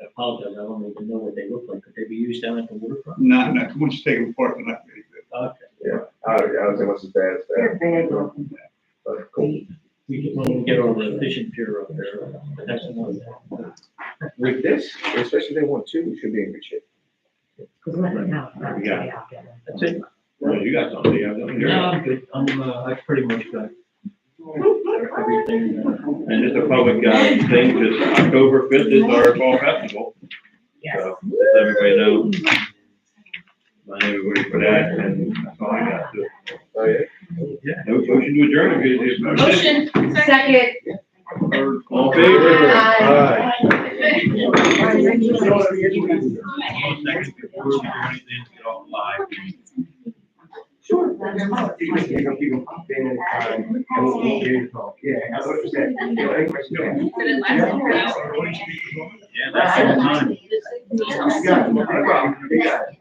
apologize, I don't even know what they look like. Could they be used down at the waterfront? Not, once you take them apart, they're not very good. Okay. Yeah, I would say once it's bad, it's They're bad. bad looking. But cool. We can get all the efficient pier up there, but that's another. With this, especially if they want 2, we should be in good shape. Cause let me know. We got it. That's it. Well, you got something, you have something. No, I'm good. I pretty much got everything. And just a public, thing, just October 5th is our fall festival. Yes. So, let everybody know. Remind everybody for that, and that's all I got. So, Oh, yeah. yeah, no motion to adjourn, if there's motion. Motion, second. All in favor? Aye. Sure. You can pop in and, and we'll give you a call. Yeah, that's what you said. Any questions? Yeah, that's all the time. You got it. No problem. You got it.